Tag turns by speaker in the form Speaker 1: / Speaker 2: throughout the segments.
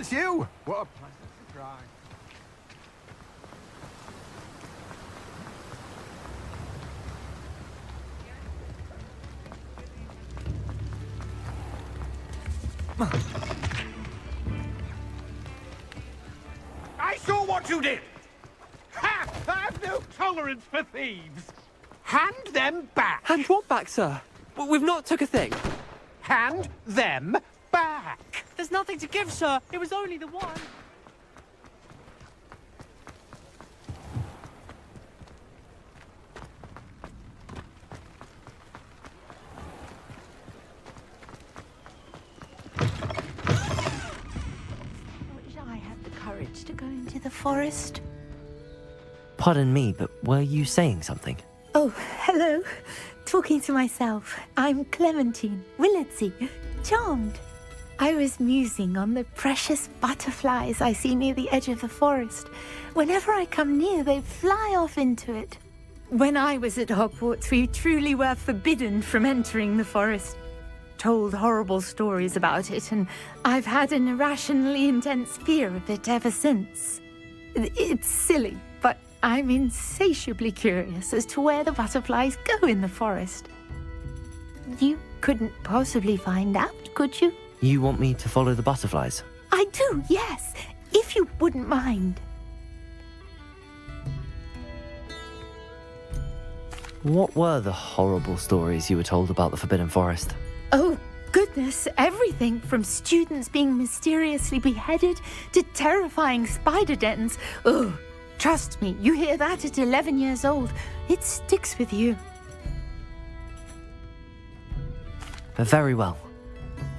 Speaker 1: it's you! What a pleasant surprise.
Speaker 2: I saw what you did! Ha! I have no tolerance for thieves! Hand them back!
Speaker 3: Hand what back, sir? We've not took a thing.
Speaker 2: Hand them back!
Speaker 3: There's nothing to give, sir. It was only the one.
Speaker 4: Wish I had the courage to go into the forest.
Speaker 5: Pardon me, but were you saying something?
Speaker 4: Oh, hello. Talking to myself. I'm Clementine Willardsey. Charmed. I was musing on the precious butterflies I see near the edge of the forest. Whenever I come near, they fly off into it. When I was at Hogwarts, we truly were forbidden from entering the forest. Told horrible stories about it, and I've had an irrationally intense fear of it ever since. It's silly, but I'm insatiably curious as to where the butterflies go in the forest. You couldn't possibly find out, could you?
Speaker 5: You want me to follow the butterflies?
Speaker 4: I do, yes, if you wouldn't mind.
Speaker 5: What were the horrible stories you were told about the Forbidden Forest?
Speaker 4: Oh, goodness, everything from students being mysteriously beheaded to terrifying spider dens. Oh, trust me, you hear that at 11 years old, it sticks with you.
Speaker 5: Very well.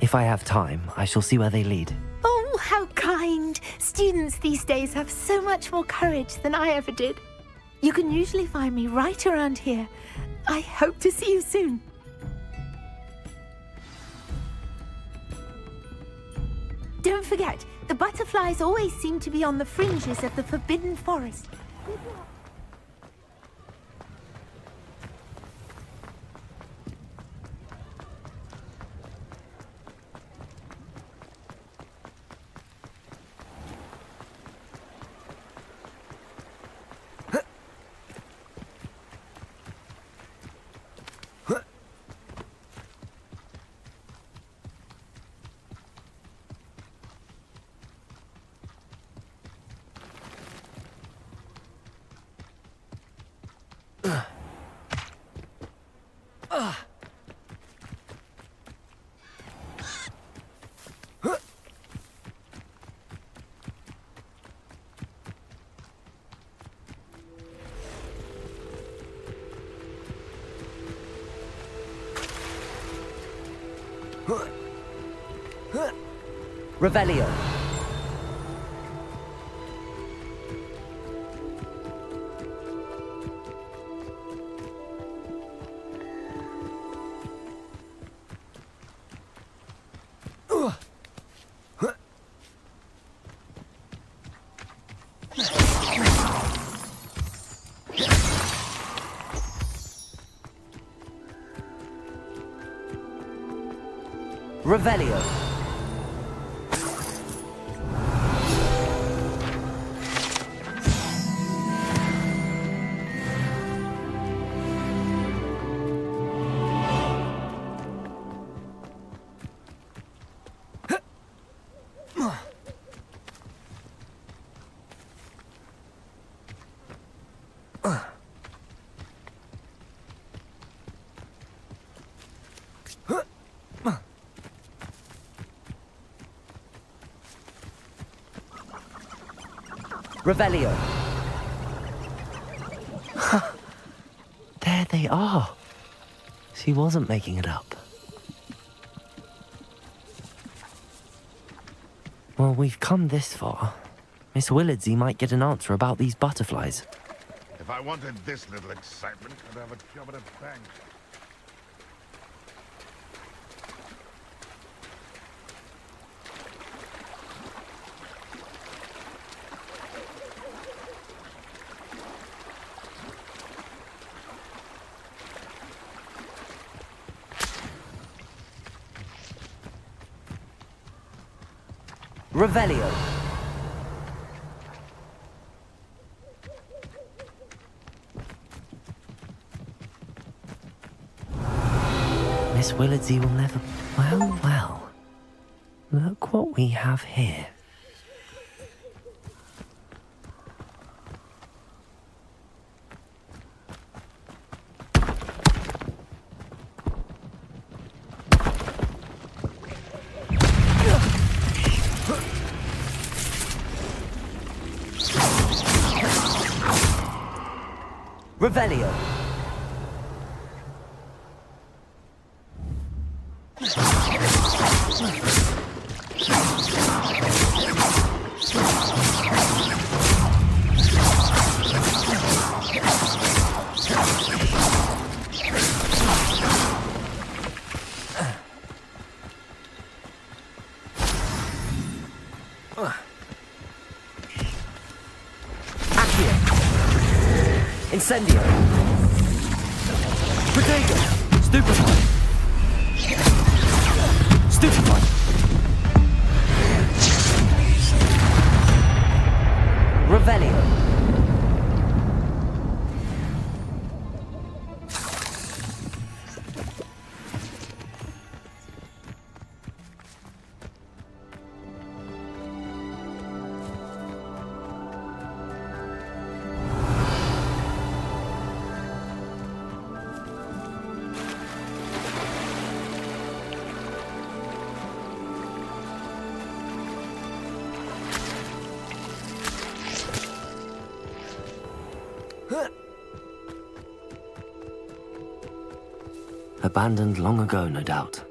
Speaker 5: If I have time, I shall see where they lead.
Speaker 4: Oh, how kind. Students these days have so much more courage than I ever did. You can usually find me right around here. I hope to see you soon. Don't forget, the butterflies always seem to be on the fringes of the Forbidden Forest.
Speaker 5: Revelio. Revelio. Revelio. There they are. She wasn't making it up. Well, we've come this far. Miss Willardsey might get an answer about these butterflies.
Speaker 6: If I wanted this little excitement, I'd have a job at a bank.
Speaker 5: Revelio. Miss Willardsey will never... Well, well. Look what we have here. Revelio. Incendio. Protego. Stupefy. Stupefy. Revelio. Abandoned long ago, no doubt.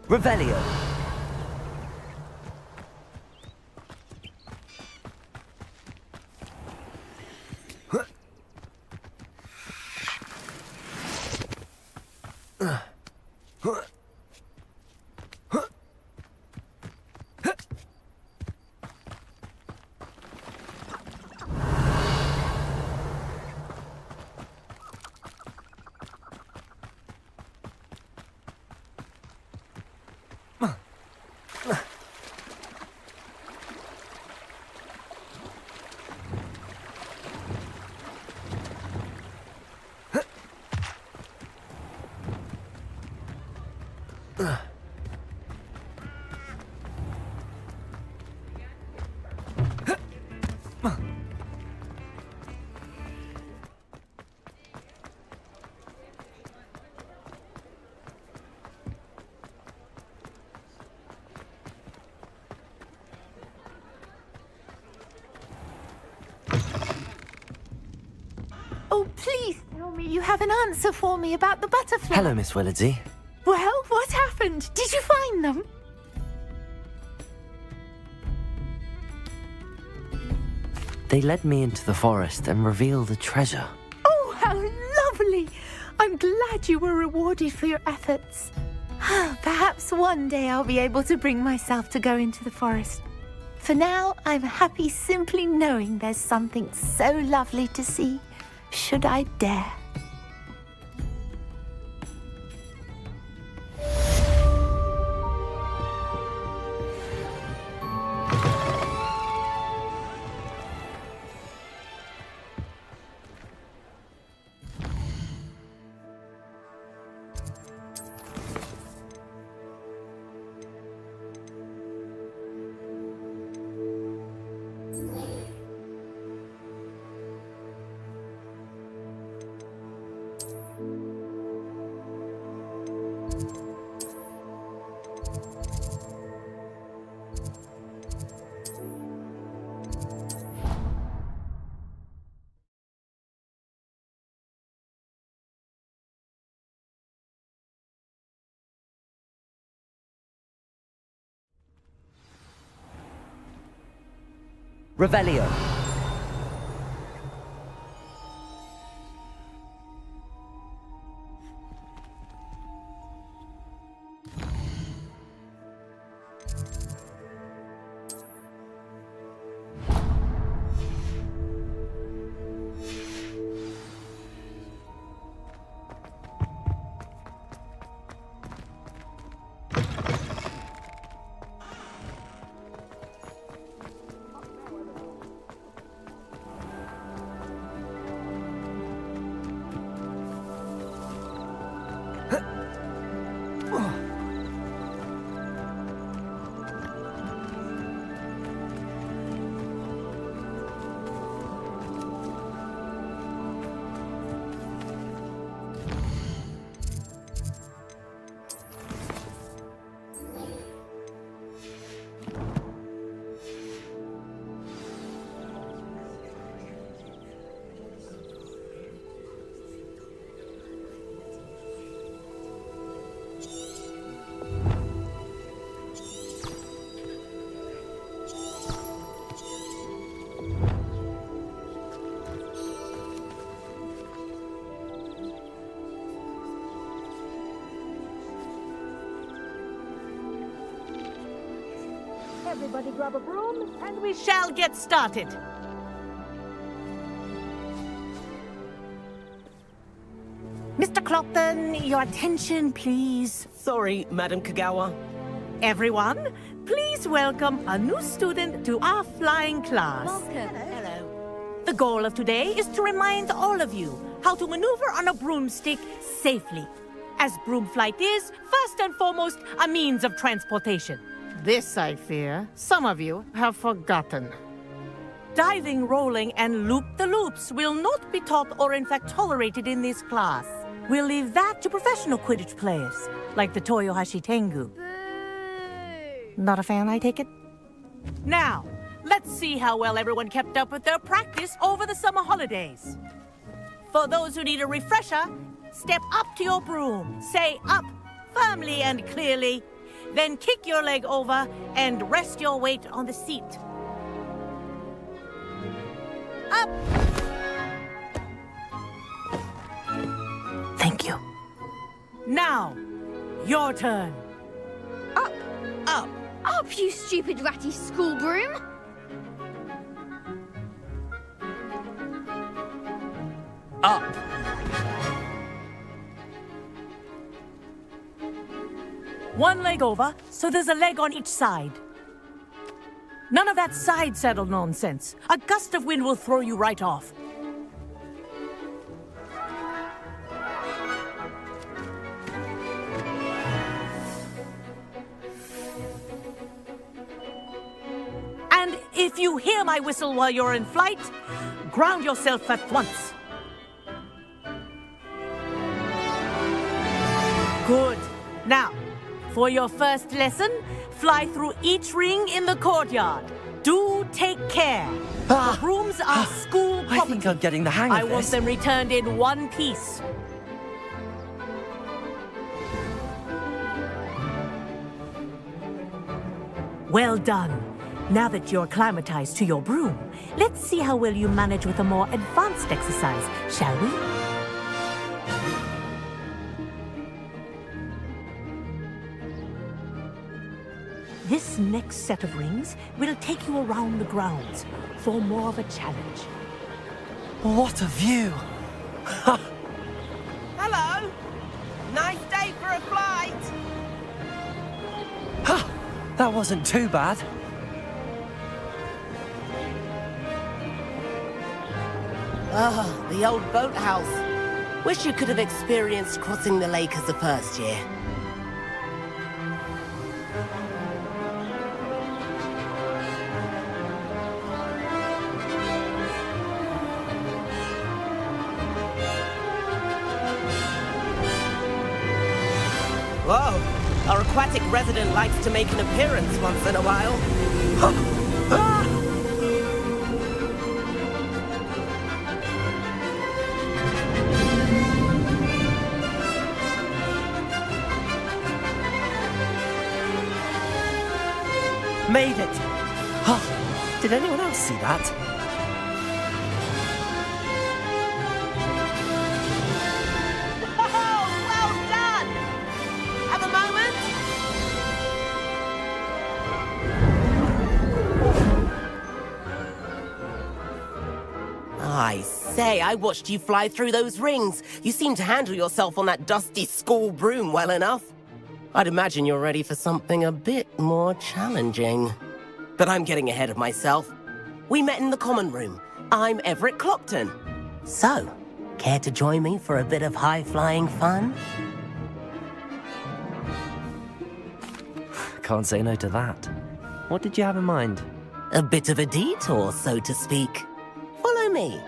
Speaker 5: Revelio.
Speaker 4: Oh, please tell me you have an answer for me about the butterfly.
Speaker 5: Hello, Miss Willardsey.
Speaker 4: Well, what happened? Did you find them?
Speaker 5: They led me into the forest and revealed a treasure.
Speaker 4: Oh, how lovely! I'm glad you were rewarded for your efforts. Perhaps one day I'll be able to bring myself to go into the forest. For now, I'm happy simply knowing there's something so lovely to see, should I dare.
Speaker 5: Revelio.
Speaker 7: Everybody grab a broom, and we shall get started. Mr. Clopton, your attention, please.
Speaker 8: Sorry, Madam Kagawa.
Speaker 7: Everyone, please welcome a new student to our flying class.
Speaker 9: Welcome. Hello.
Speaker 7: The goal of today is to remind all of you how to maneuver on a broomstick safely, as broom flight is, first and foremost, a means of transportation. This, I fear, some of you have forgotten. Diving, rolling, and loop-the-loops will not be taught or in fact tolerated in this class. We'll leave that to professional Quidditch players, like the Toyohashi Tengu.
Speaker 9: Boo!
Speaker 7: Not a fan, I take it? Now, let's see how well everyone kept up with their practice over the summer holidays. For those who need a refresher, step up to your broom, say up, firmly and clearly, then kick your leg over and rest your weight on the seat. Up! Thank you. Now, your turn.
Speaker 9: Up!
Speaker 8: Up!
Speaker 9: Up, you stupid ratty school broom!
Speaker 8: Up!
Speaker 7: One leg over, so there's a leg on each side. None of that side saddle nonsense. A gust of wind will throw you right off. And if you hear my whistle while you're in flight, ground yourself at once. Good. Now, for your first lesson, fly through each ring in the courtyard. Do take care. The brooms are school property.
Speaker 3: I think I'm getting the hang of
Speaker 7: I want
Speaker 3: this.
Speaker 7: them returned in one piece. Well done. Now that you're acclimatized to your broom, let's see how well you manage with a more advanced exercise, shall we? This next set of rings will take you around the grounds for more of a challenge.
Speaker 3: What a view!
Speaker 8: Hello! Nice day for a flight!
Speaker 3: Ha! That wasn't too bad.
Speaker 8: Ah, the old boathouse. Wish you could have experienced crossing the lake as a first year. Whoa, our aquatic resident likes to make an appearance once in a while.
Speaker 3: Made it! Huh. Did anyone else see that?
Speaker 8: Oh, well done! Have a moment? I say, I watched you fly through those rings. You seem to handle yourself on that dusty school broom well enough. I'd imagine you're ready for something a bit more challenging. But I'm getting ahead of myself. We met in the common room. I'm Everett Clopton. So, care to join me for a bit of high-flying fun?
Speaker 5: Can't say no to that. What did you have in mind?
Speaker 8: A bit of a detour, so to speak. Follow me.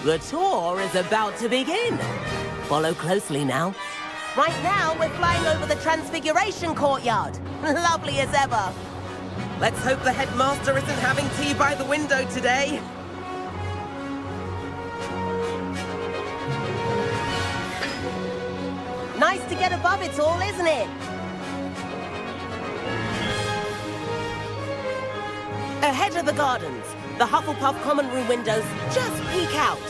Speaker 8: The tour is about to begin. Follow closely now. Right now, we're flying over the Transfiguration Courtyard. Lovely as ever. Let's hope the headmaster isn't having tea by the window today. Nice to get above it all, isn't it? Ahead of the gardens, the Hufflepuff common room windows just peek out.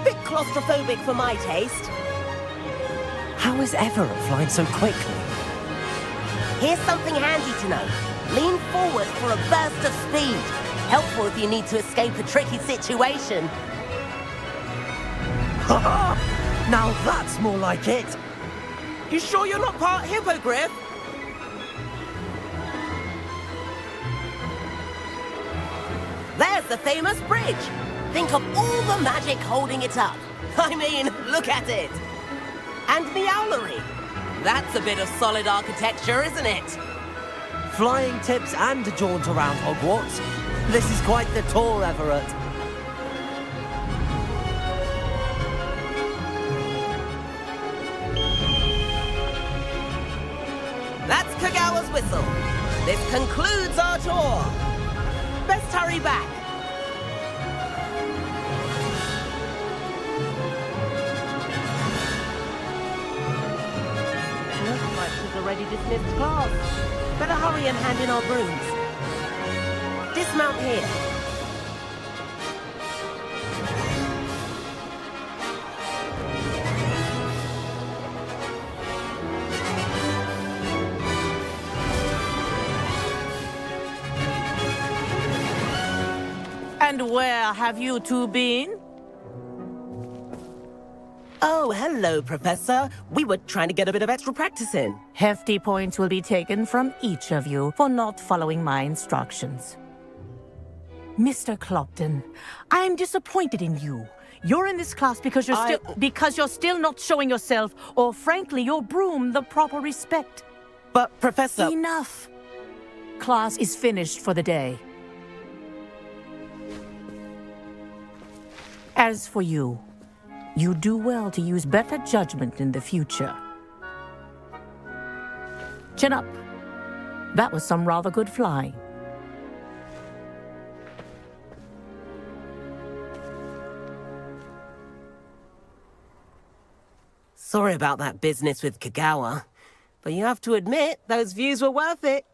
Speaker 8: Bit claustrophobic for my taste.
Speaker 5: How is Everett flying so quickly?
Speaker 8: Here's something handy to know. Lean forward for a burst of speed. Helpful if you need to escape a tricky situation.
Speaker 3: Now that's more like it.
Speaker 8: You sure you're not part hippogriff? There's the famous bridge. Think of all the magic holding it up. I mean, look at it. And the owlery. That's a bit of solid architecture, isn't it?
Speaker 3: Flying tips and a jaunt around Hogwarts. This is quite the tour, Everett.
Speaker 8: That's Kagawa's whistle. This concludes our tour. Best hurry back. Looks like she's already dismissed class. Better hurry and hand in our brooms. Dismount here.
Speaker 7: And where have you two been?
Speaker 8: Oh, hello, Professor. We were trying to get a bit of extra practice in.
Speaker 7: Hefty points will be taken from each of you for not following my instructions. Mr. Clopton, I'm disappointed in you. You're in this class because you're still not showing yourself, or frankly, your broom the proper respect.
Speaker 8: But, Professor...
Speaker 7: Enough. Class is finished for the day. As for you, you do well to use better judgment in the future. Chin up. That was some rather good flying.
Speaker 8: Sorry about that business with Kagawa, but you have to admit, those views were worth it.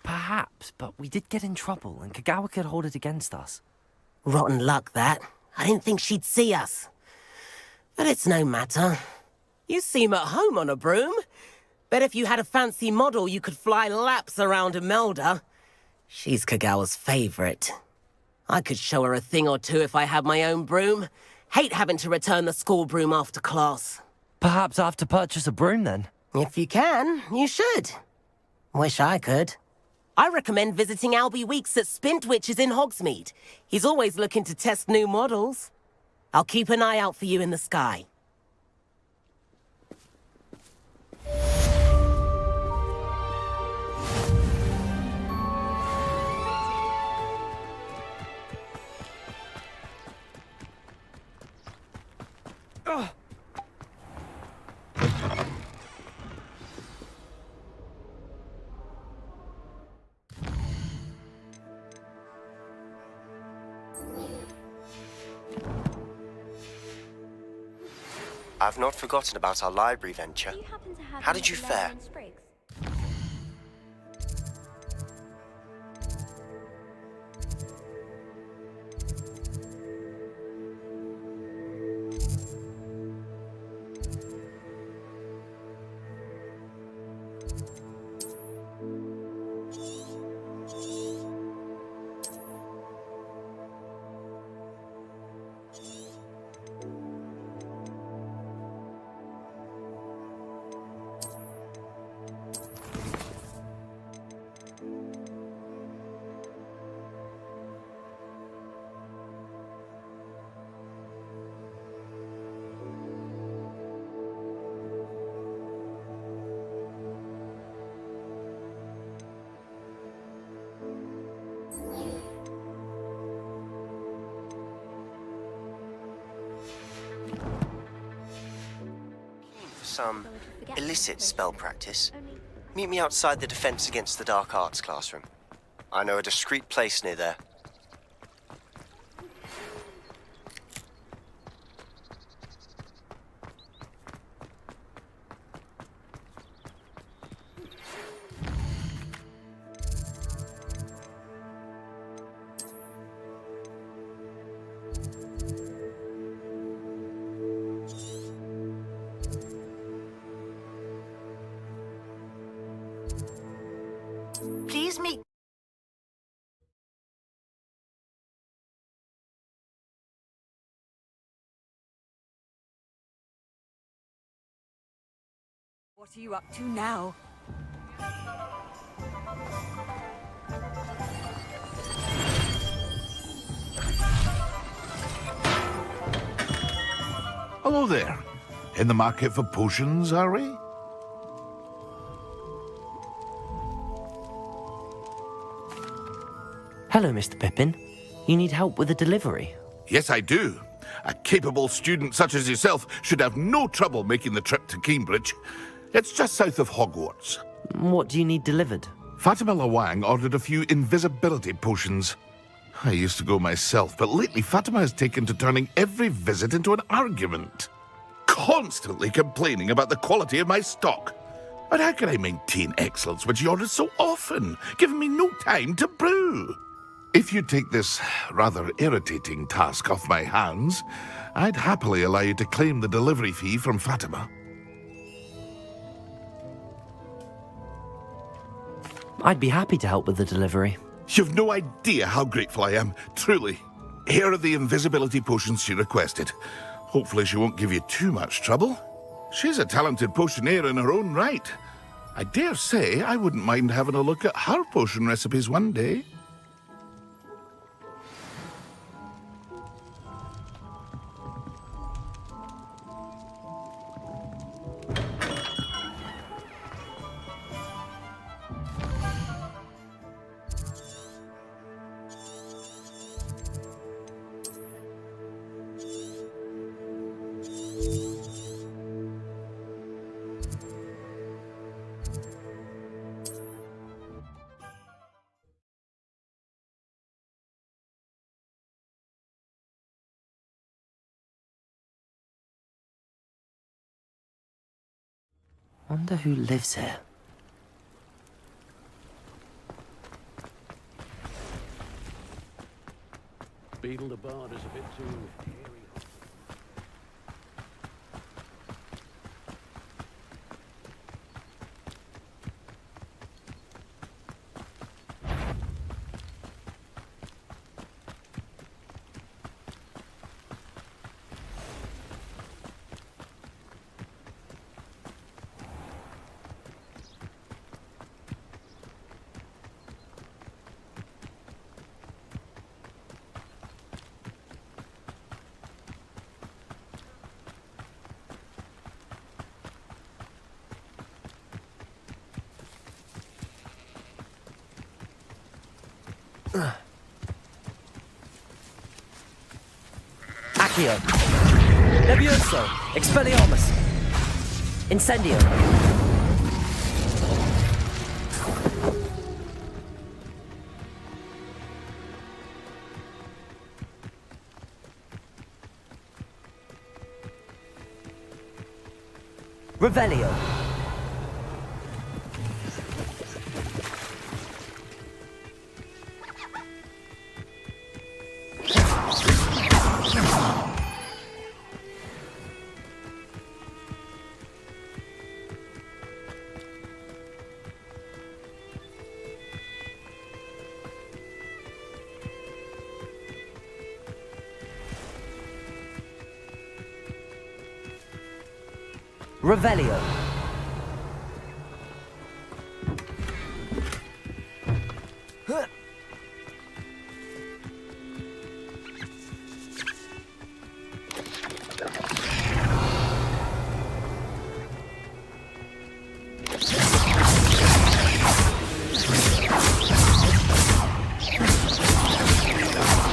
Speaker 3: Perhaps, but we did get in trouble, and Kagawa could hold it against us.
Speaker 8: Rotten luck, that. I didn't think she'd see us. But it's no matter. You seem at home on a broom. Bet if you had a fancy model, you could fly laps around Imelda. She's Kagawa's favorite. I could show her a thing or two if I had my own broom. Hate having to return the school broom after class.
Speaker 3: Perhaps I have to purchase a broom, then?
Speaker 8: If you can, you should. Wish I could. I recommend visiting Albie Weeks at Spintwitches in Hogsmeade. He's always looking to test new models. I'll keep an eye out for you in the sky.
Speaker 10: I've not forgotten about our library venture. How did you fare? Some illicit spell practice. Meet me outside the Defense Against the Dark Arts classroom. I know a discreet place near there.
Speaker 11: Excuse me. What are you up to now?
Speaker 6: Hello there. In the market for potions, are we?
Speaker 5: Hello, Mr. Pippin. You need help with a delivery?
Speaker 6: Yes, I do. A capable student such as yourself should have no trouble making the trip to Cambridge. It's just south of Hogwarts.
Speaker 5: What do you need delivered?
Speaker 6: Fatima Lawang ordered a few invisibility potions. I used to go myself, but lately Fatima has taken to turning every visit into an argument. Constantly complaining about the quality of my stock. But how can I maintain excellence when she orders so often, giving me no time to brew? If you take this rather irritating task off my hands, I'd happily allow you to claim the delivery fee from Fatima.
Speaker 5: I'd be happy to help with the delivery.
Speaker 6: You've no idea how grateful I am, truly. Here are the invisibility potions she requested. Hopefully she won't give you too much trouble. She's a talented potioneer in her own right. I dare say I wouldn't mind having a look at her potion recipes one day.
Speaker 5: Wonder who lives here.
Speaker 12: Beetle the Bard is a bit too hairy.
Speaker 3: Accio. Levioso. Expelliarmus. Incendio. Revelio. Revelio.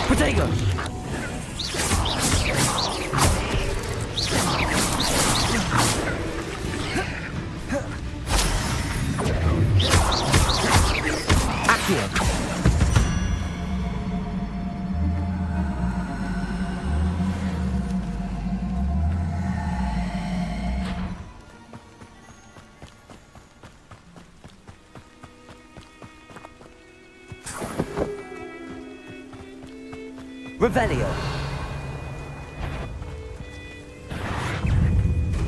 Speaker 3: Protego. Revelio.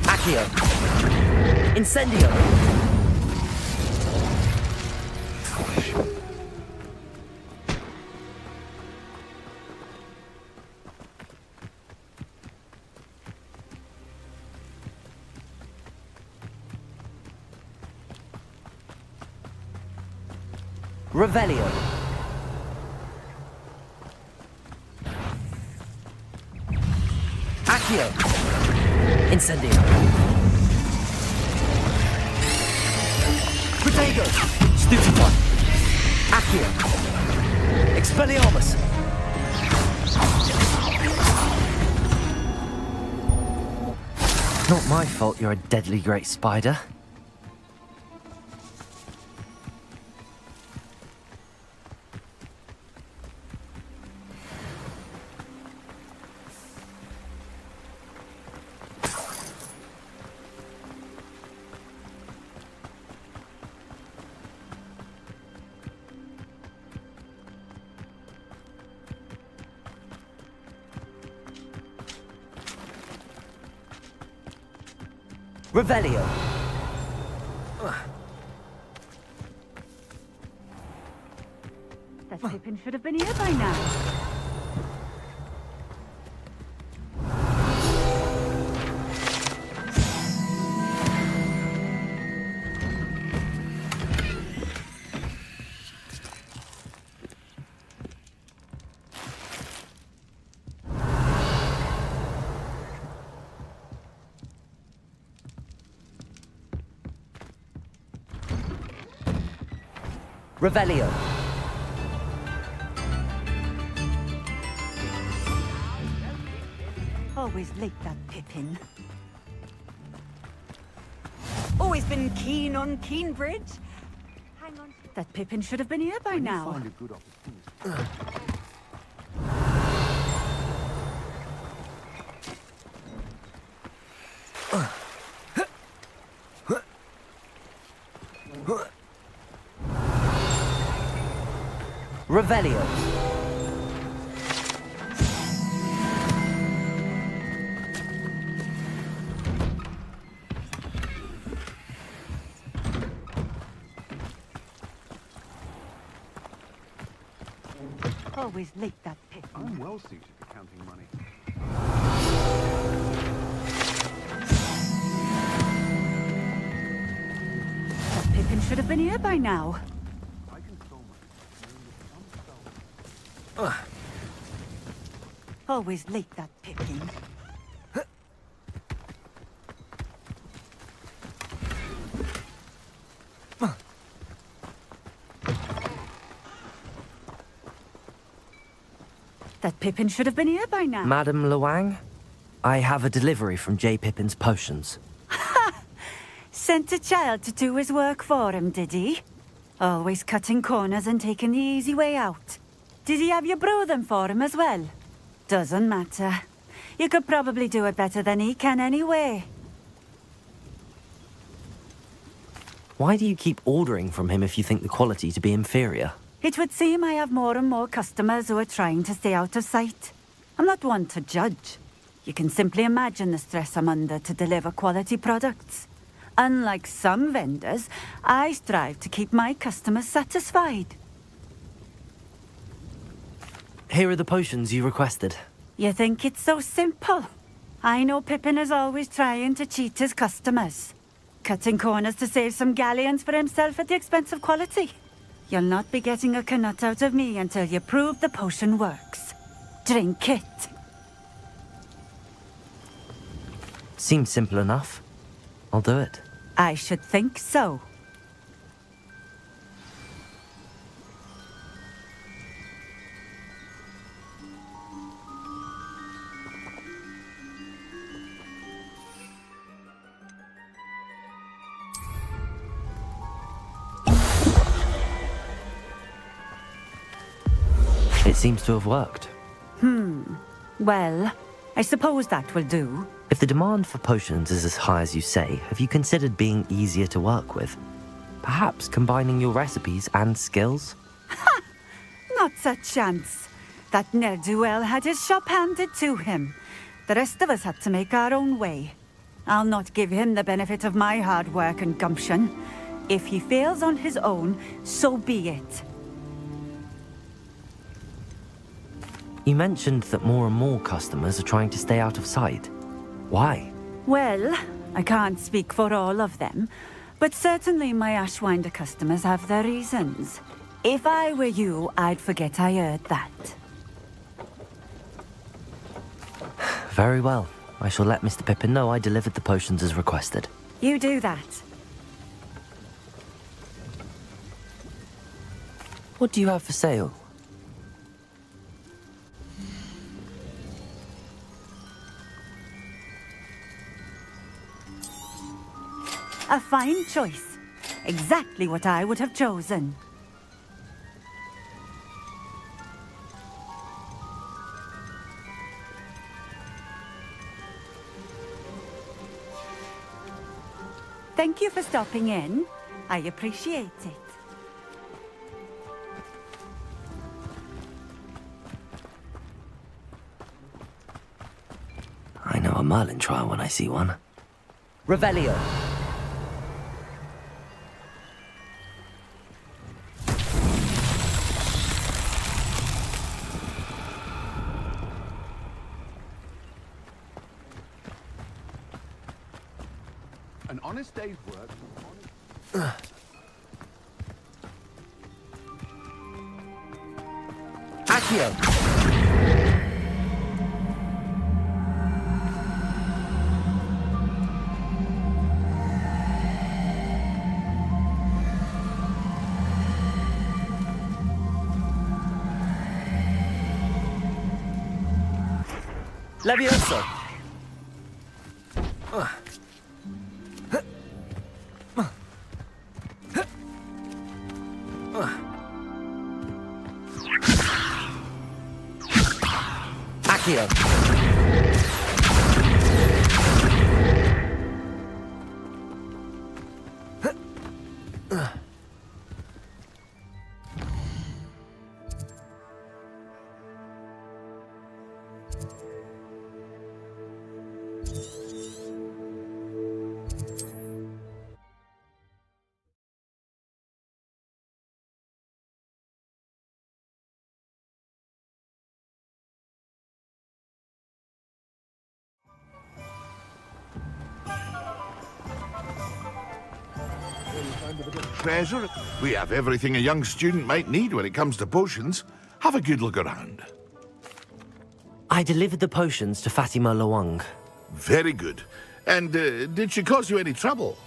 Speaker 3: Accio. Incendio. Revelio. Accio. Incendio. Protego. Stupefy. Accio. Expelliarmus. Not my fault you're a deadly great spider. Revelio.
Speaker 11: That Pippin should have been here by now.
Speaker 3: Revelio.
Speaker 11: Always late, that Pippin. Always been keen on Keenbridge. Hang on. That Pippin should have been here by now.
Speaker 1: Find a good opportunity.
Speaker 3: Revelio.
Speaker 11: Always late, that Pippin.
Speaker 1: I'm well suited for counting money.
Speaker 11: That Pippin should have been here by now.
Speaker 1: I can stall money.
Speaker 11: Always late, that Pippin. That Pippin should have been here by now.
Speaker 3: Madam Luang, I have a delivery from J. Pippin's potions.
Speaker 11: Sent a child to do his work for him, did he? Always cutting corners and taking the easy way out. Did he have you brew them for him as well? Doesn't matter. You could probably do it better than he can anyway.
Speaker 3: Why do you keep ordering from him if you think the quality to be inferior?
Speaker 11: It would seem I have more and more customers who are trying to stay out of sight. I'm not one to judge. You can simply imagine the stress I'm under to deliver quality products. Unlike some vendors, I strive to keep my customers satisfied.
Speaker 3: Here are the potions you requested.
Speaker 11: You think it's so simple? I know Pippin is always trying to cheat his customers. Cutting corners to save some galleons for himself at the expense of quality. You'll not be getting a canut out of me until you prove the potion works. Drink it.
Speaker 3: Seems simple enough. I'll do it.
Speaker 11: I should think so.
Speaker 3: It seems to have worked.
Speaker 11: Well, I suppose that will do.
Speaker 3: If the demand for potions is as high as you say, have you considered being easier to work with? Perhaps combining your recipes and skills?
Speaker 11: Not a chance. That ne'er-do-well had his shop handed to him. The rest of us had to make our own way. I'll not give him the benefit of my hard work and gumption. If he fails on his own, so be it.
Speaker 3: You mentioned that more and more customers are trying to stay out of sight. Why?
Speaker 11: Well, I can't speak for all of them, but certainly my Ashwinder customers have their reasons. If I were you, I'd forget I heard that.
Speaker 3: Very well. I shall let Mr. Pippin know I delivered the potions as requested.
Speaker 11: You do that.
Speaker 3: What do you have for sale?
Speaker 11: A fine choice. Exactly what I would have chosen. Thank you for stopping in. I appreciate it.
Speaker 3: I know a Merlin trial when I see one. Revelio.
Speaker 1: An honest day's work.
Speaker 3: Accio. Levioso. Accio.
Speaker 6: Treasure. We have everything a young student might need when it comes to potions. Have a good look around.
Speaker 3: I delivered the potions to Fatima Luang.
Speaker 6: Very good. And did she cause you any trouble?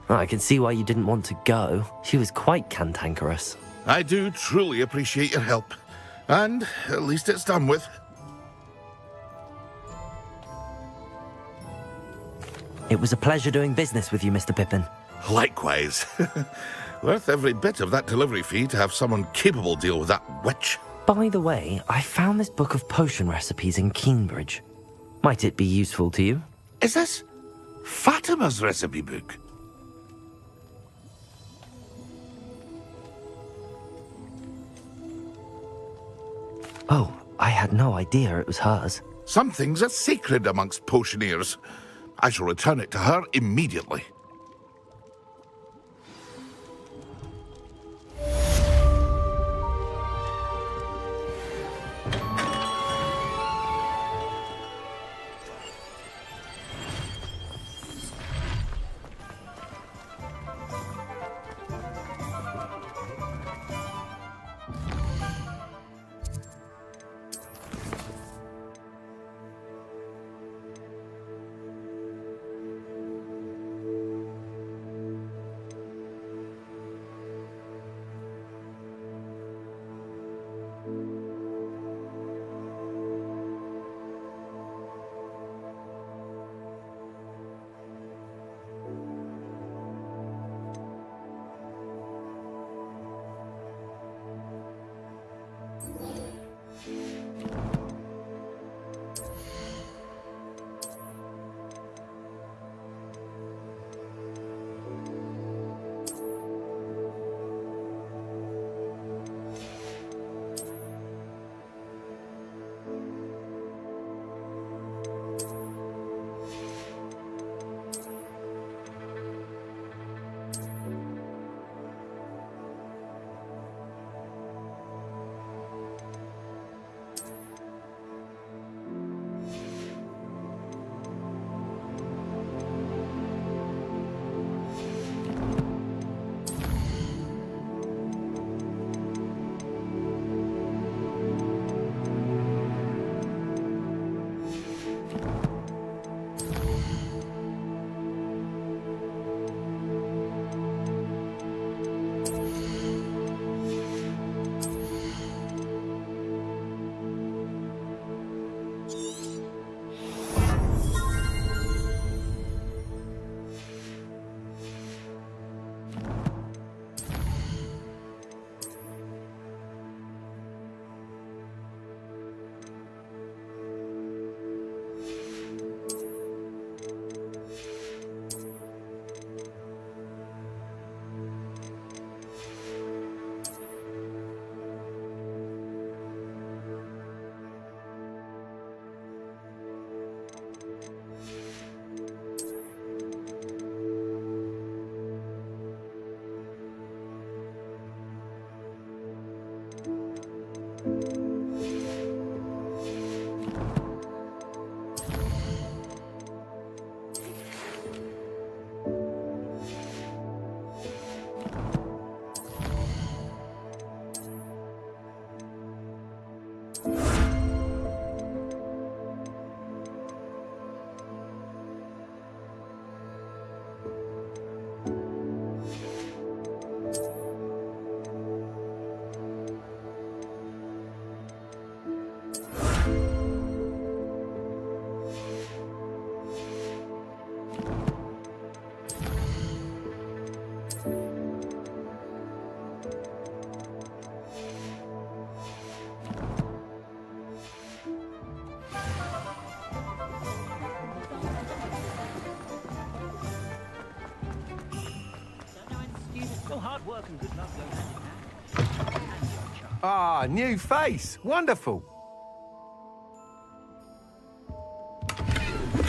Speaker 3: I can see why you didn't want to go. She was quite cantankerous.
Speaker 6: I do truly appreciate your help. And at least it's done with.
Speaker 3: It was a pleasure doing business with you, Mr. Pippin.
Speaker 6: Likewise. Worth every bit of that delivery fee to have someone capable deal with that witch.
Speaker 3: By the way, I found this book of potion recipes in Keenbridge. Might it be useful to you?
Speaker 6: Is this Fatima's recipe book?
Speaker 3: Oh, I had no idea it was hers.
Speaker 6: Some things are sacred amongst potioneers. I shall return it to her immediately.
Speaker 12: Hard work and good luck go hand in hand.
Speaker 2: Ah, new face. Wonderful.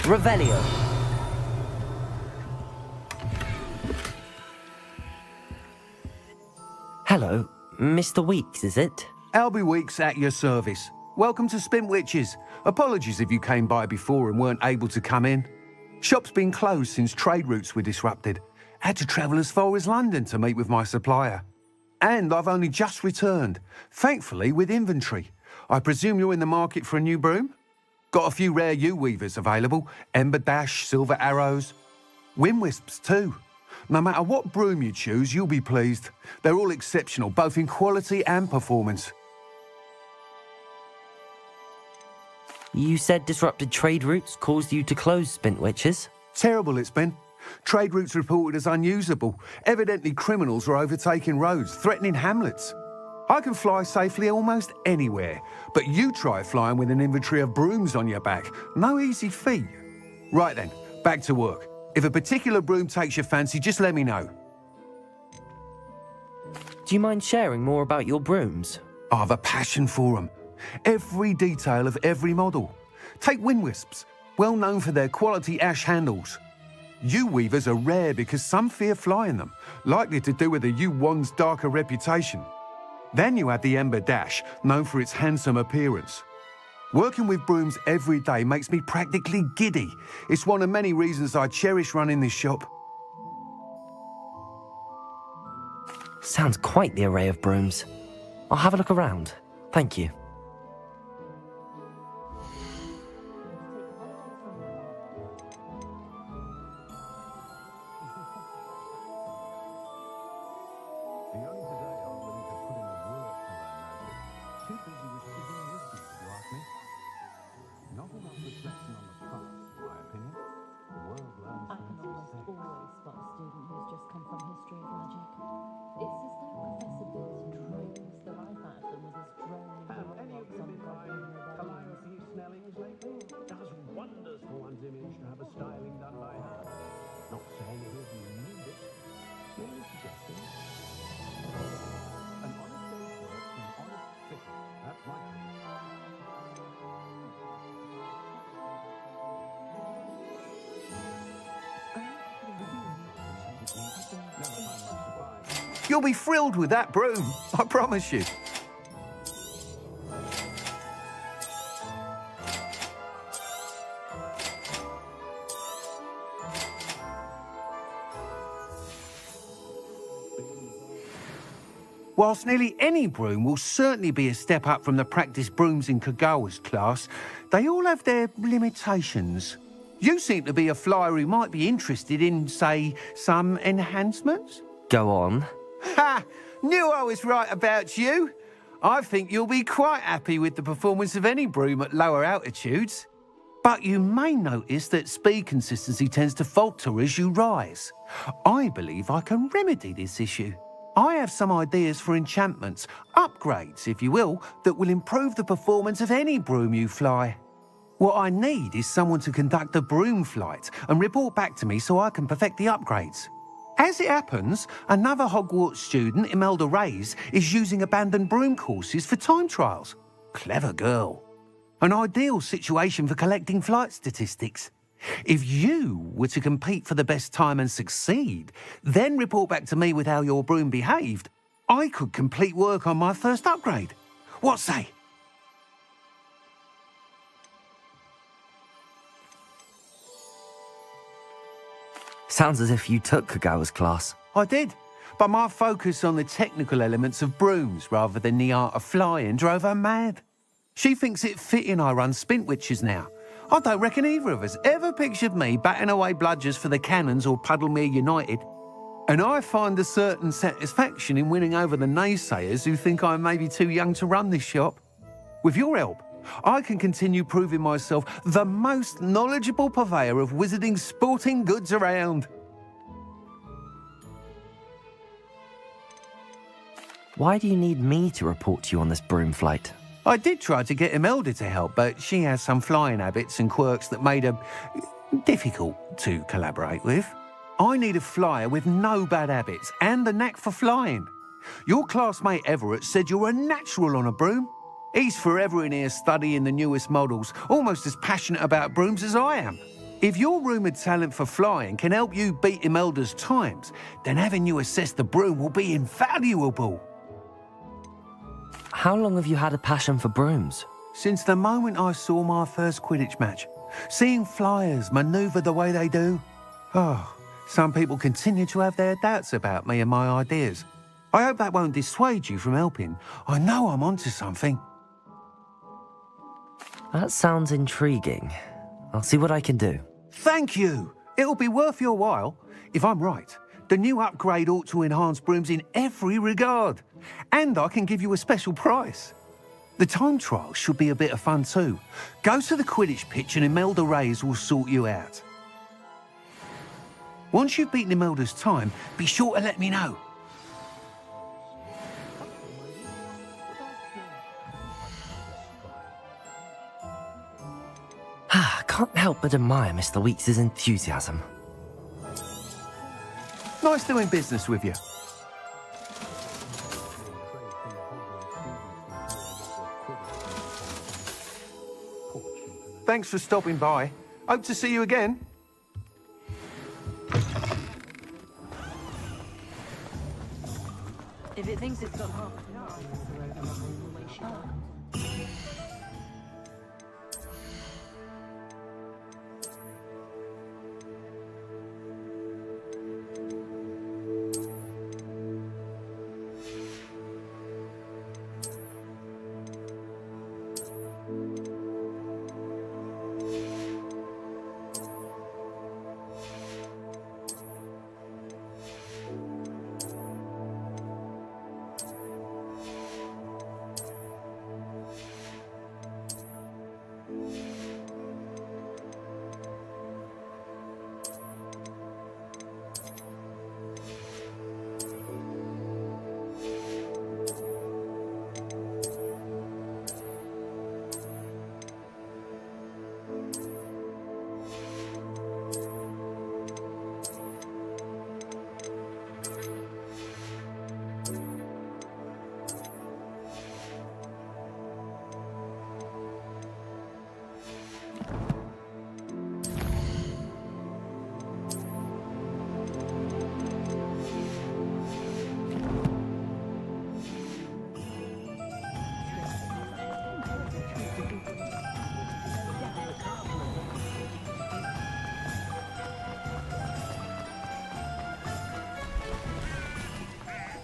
Speaker 3: Revelio. Hello, Mr. Weeks, is it?
Speaker 1: Albie Weeks at your service. Welcome to Spintwitches. Apologies if you came by before and weren't able to come in. Shop's been closed since trade routes were disrupted. Had to travel as far as London to meet with my supplier. And I've only just returned, thankfully with inventory. I presume you're in the market for a new broom? Got a few rare U-weavers available, Ember Dash, Silver Arrows, Wind Wisps too. No matter what broom you choose, you'll be pleased. They're all exceptional, both in quality and performance.
Speaker 3: You said disrupted trade routes caused you to close Spintwitches?
Speaker 1: Terrible it's been. Trade routes reported as unusable. Evidently criminals are overtaking roads, threatening hamlets. I can fly safely almost anywhere, but you try flying with an inventory of brooms on your back. No easy feat. Right then, back to work. If a particular broom takes your fancy, just let me know.
Speaker 3: Do you mind sharing more about your brooms?
Speaker 1: I have a passion for them. Every detail of every model. Take Wind Wisps, well known for their quality ash handles. U-weavers are rare because some fear flying them, likely to do with the U-wand's darker reputation. Then you have the Ember Dash, known for its handsome appearance. Working with brooms every day makes me practically giddy. It's one of many reasons I cherish running this shop.
Speaker 3: Sounds quite the array of brooms. I'll have a look around. Thank you.
Speaker 1: You'll be thrilled with that broom, I promise you. Whilst nearly any broom will certainly be a step up from the practice brooms in Kagawa's class, they all have their limitations. You seem to be a flyer who might be interested in, say, some enhancements?
Speaker 3: Go on.
Speaker 1: Ha! Knew I was right about you. I think you'll be quite happy with the performance of any broom at lower altitudes. But you may notice that speed consistency tends to falter as you rise. I believe I can remedy this issue. I have some ideas for enchantments, upgrades, if you will, that will improve the performance of any broom you fly. What I need is someone to conduct a broom flight and report back to me so I can perfect the upgrades. As it happens, another Hogwarts student, Imelda Reyes, is using abandoned broom courses for time trials. Clever girl. An ideal situation for collecting flight statistics. If you were to compete for the best time and succeed, then report back to me with how your broom behaved, I could complete work on my first upgrade. What say?
Speaker 3: Sounds as if you took Kagawa's class.
Speaker 1: I did, but my focus on the technical elements of brooms rather than the art of flying drove her mad. She thinks it fitting I run Spintwitches now. I don't reckon either of us ever pictured me batting away bludgers for the Cannons or Puddlemere United. And I find a certain satisfaction in winning over the naysayers who think I'm maybe too young to run this shop. With your help, I can continue proving myself the most knowledgeable purveyor of wizarding sporting goods around.
Speaker 3: Why do you need me to report to you on this broom flight?
Speaker 1: I did try to get Imelda to help, but she has some flying habits and quirks that made her difficult to collaborate with. I need a flyer with no bad habits and the knack for flying. Your classmate Everett said you're a natural on a broom. He's forever in here studying the newest models, almost as passionate about brooms as I am. If your rumoured talent for flying can help you beat Imelda's times, then having you assess the broom will be invaluable.
Speaker 3: How long have you had a passion for brooms?
Speaker 1: Since the moment I saw my first Quidditch match, seeing flyers manoeuvre the way they do. Oh, some people continue to have their doubts about me and my ideas. I hope that won't dissuade you from helping. I know I'm onto something.
Speaker 3: That sounds intriguing. I'll see what I can do.
Speaker 1: Thank you. It'll be worth your while. If I'm right, the new upgrade ought to enhance brooms in every regard. And I can give you a special price. The time trial should be a bit of fun too. Go to the Quidditch pitch and Imelda Reyes will sort you out. Once you've beaten Imelda's time, be sure to let me know.
Speaker 3: Can't help but admire Mr. Weeks' enthusiasm.
Speaker 1: Nice doing business with you. Thanks for stopping by. Hope to see you again.
Speaker 12: If it thinks it's got half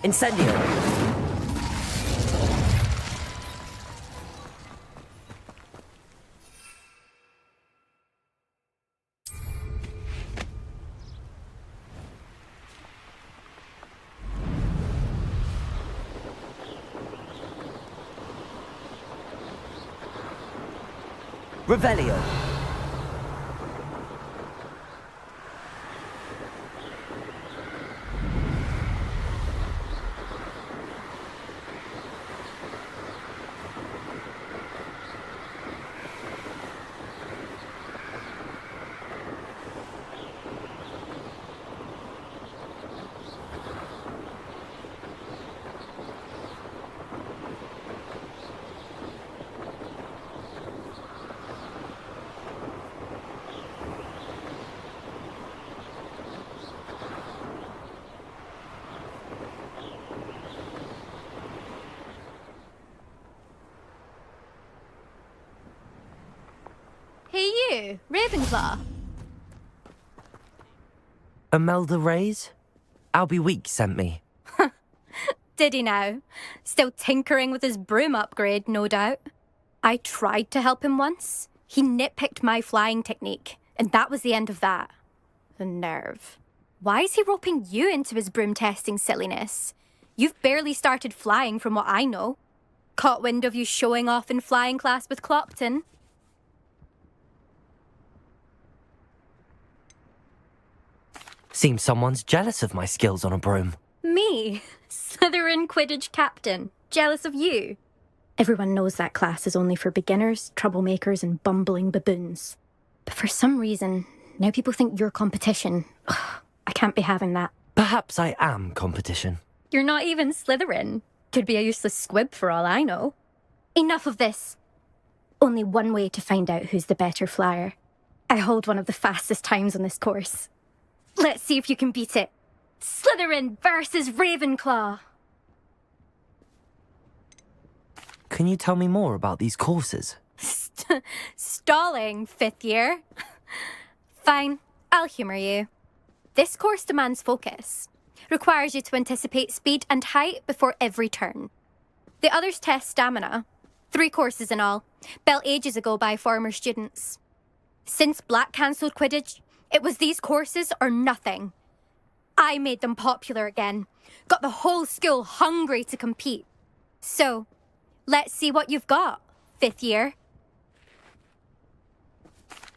Speaker 8: Incendio! Revelio.
Speaker 9: Hey you, Ravenclaw.
Speaker 3: Imelda Reyes? Albie Weeks sent me.
Speaker 9: Did he now? Still tinkering with his broom upgrade, no doubt. I tried to help him once. He nitpicked my flying technique, and that was the end of that. The nerve. Why is he roping you into his broom testing silliness? You've barely started flying from what I know. Caught wind of you showing off in flying class with Clopton.
Speaker 3: Seems someone's jealous of my skills on a broom.
Speaker 9: Me? Slytherin Quidditch captain. Jealous of you? Everyone knows that class is only for beginners, troublemakers, and bumbling baboons. But for some reason, now people think you're competition. Ugh, I Can't be having that.
Speaker 3: Perhaps I am competition.
Speaker 9: You're not even Slytherin. Could be a useless squib for all I know. Enough of this. Only one way to find out who's the better flyer. I hold one of the fastest times on this course. Let's see if you can beat it. Slytherin versus Ravenclaw.
Speaker 3: Can you tell me more about these courses?
Speaker 9: Stalling, 5th year. Fine, I'll humour you. This course demands focus. Requires you to anticipate speed and height before every turn. The others test stamina. 3 courses in all, built ages ago by former students. Since Black cancelled Quidditch, it was these courses or nothing. I made them popular again. Got the whole school hungry to compete. So, let's see what you've got, 5th year.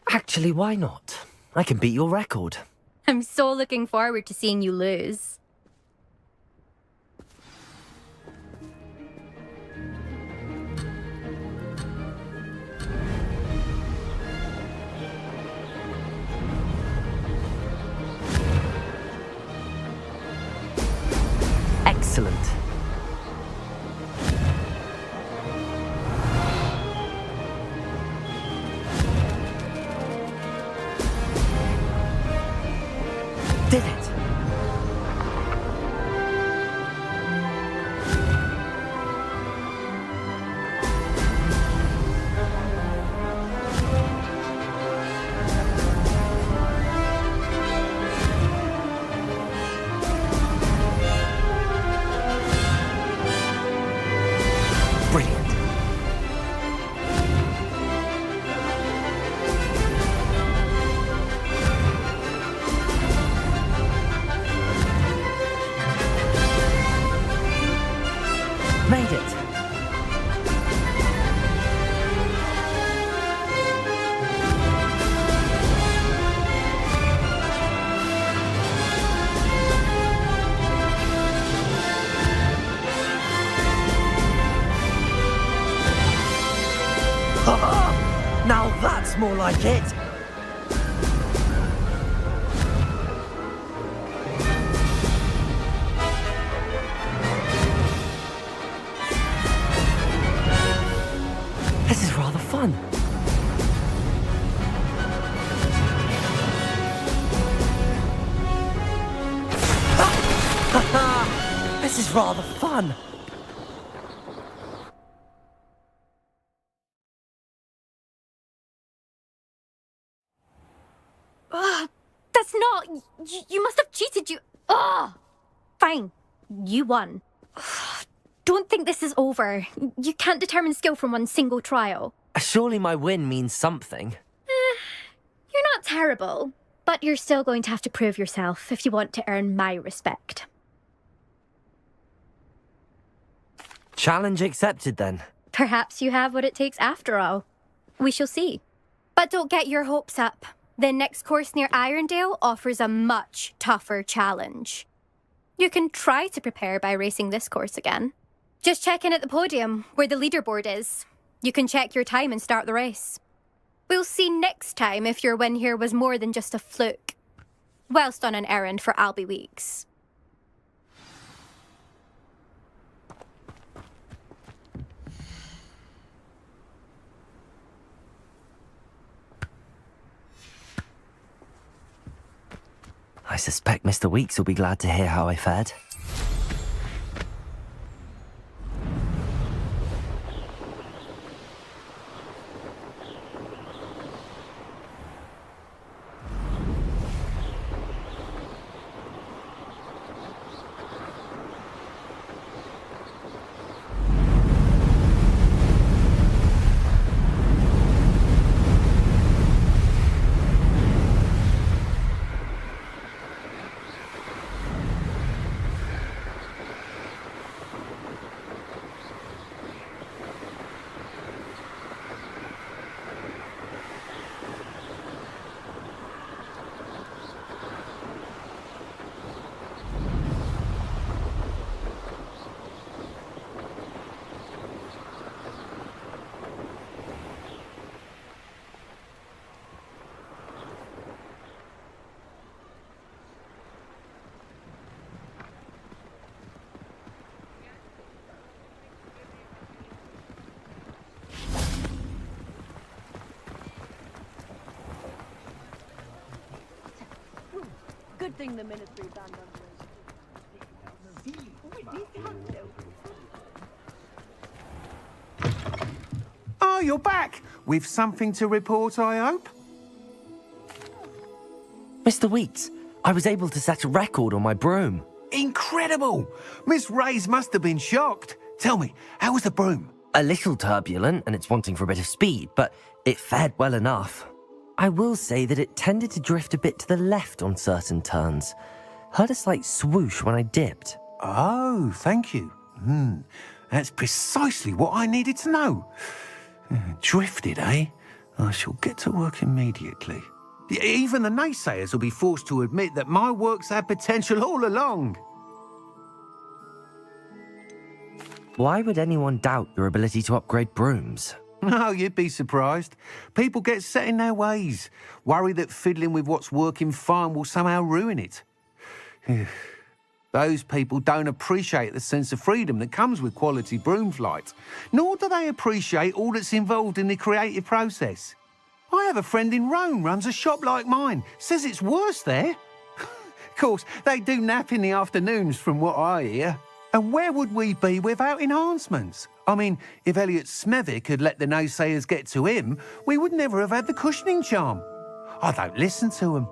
Speaker 3: Actually, why not? I can beat your record.
Speaker 9: I'm so looking forward to seeing you lose.
Speaker 3: Excellent. Did it! Brilliant. Made it. Now that's more like it. This is rather fun. This is rather fun.
Speaker 9: That's not... You must have cheated, you... Ugh! Fine. You won. Don't think this is over. You can't determine skill from one single trial.
Speaker 3: Surely my win means something.
Speaker 9: You're not terrible, but you're still going to have to prove yourself if you want to earn my respect.
Speaker 3: Challenge accepted then.
Speaker 9: Perhaps you have what it takes after all. We shall see. But don't get your hopes up. The next course near Irondale offers a much tougher challenge. You can try to prepare by racing this course again. Just check in at the podium, where the leaderboard is. You can check your time and start the race. We'll see next time if your win here was more than just a fluke. Whilst on an errand for Albie Weeks.
Speaker 3: I suspect Mr. Weeks will be glad to hear how I fared.
Speaker 7: Good thing the ministry banned
Speaker 1: Oh, you're back! With something to report, I hope?
Speaker 3: Mr. Weeks, I was able to set a record on my broom.
Speaker 1: Incredible! Miss Ray's must have been shocked. Tell me, how was the broom?
Speaker 3: A little turbulent and it's wanting for a bit of speed, but it fared well enough. I will say that it tended to drift a bit to the left on certain turns. Heard a slight swoosh when I dipped.
Speaker 1: Oh, thank you. That's precisely what I needed to know. Drifted, eh? I shall get to work immediately. Even the naysayers will be forced to admit that my work's had potential all along.
Speaker 3: Why would anyone doubt your ability to upgrade brooms?
Speaker 1: No, you'd be surprised. People get set in their ways, worry that fiddling with what's working fine will somehow ruin it. Those people don't appreciate the sense of freedom that comes with quality broom flight, nor do they appreciate all that's involved in the creative process. I have a friend in Rome runs a shop like mine, says it's worse there. Of course, they do nap in the afternoons from what I hear. And where would we be without enhancements? I mean, if Elliot Smethwick had let the naysayers get to him, we would never have had the cushioning charm. I don't listen to them.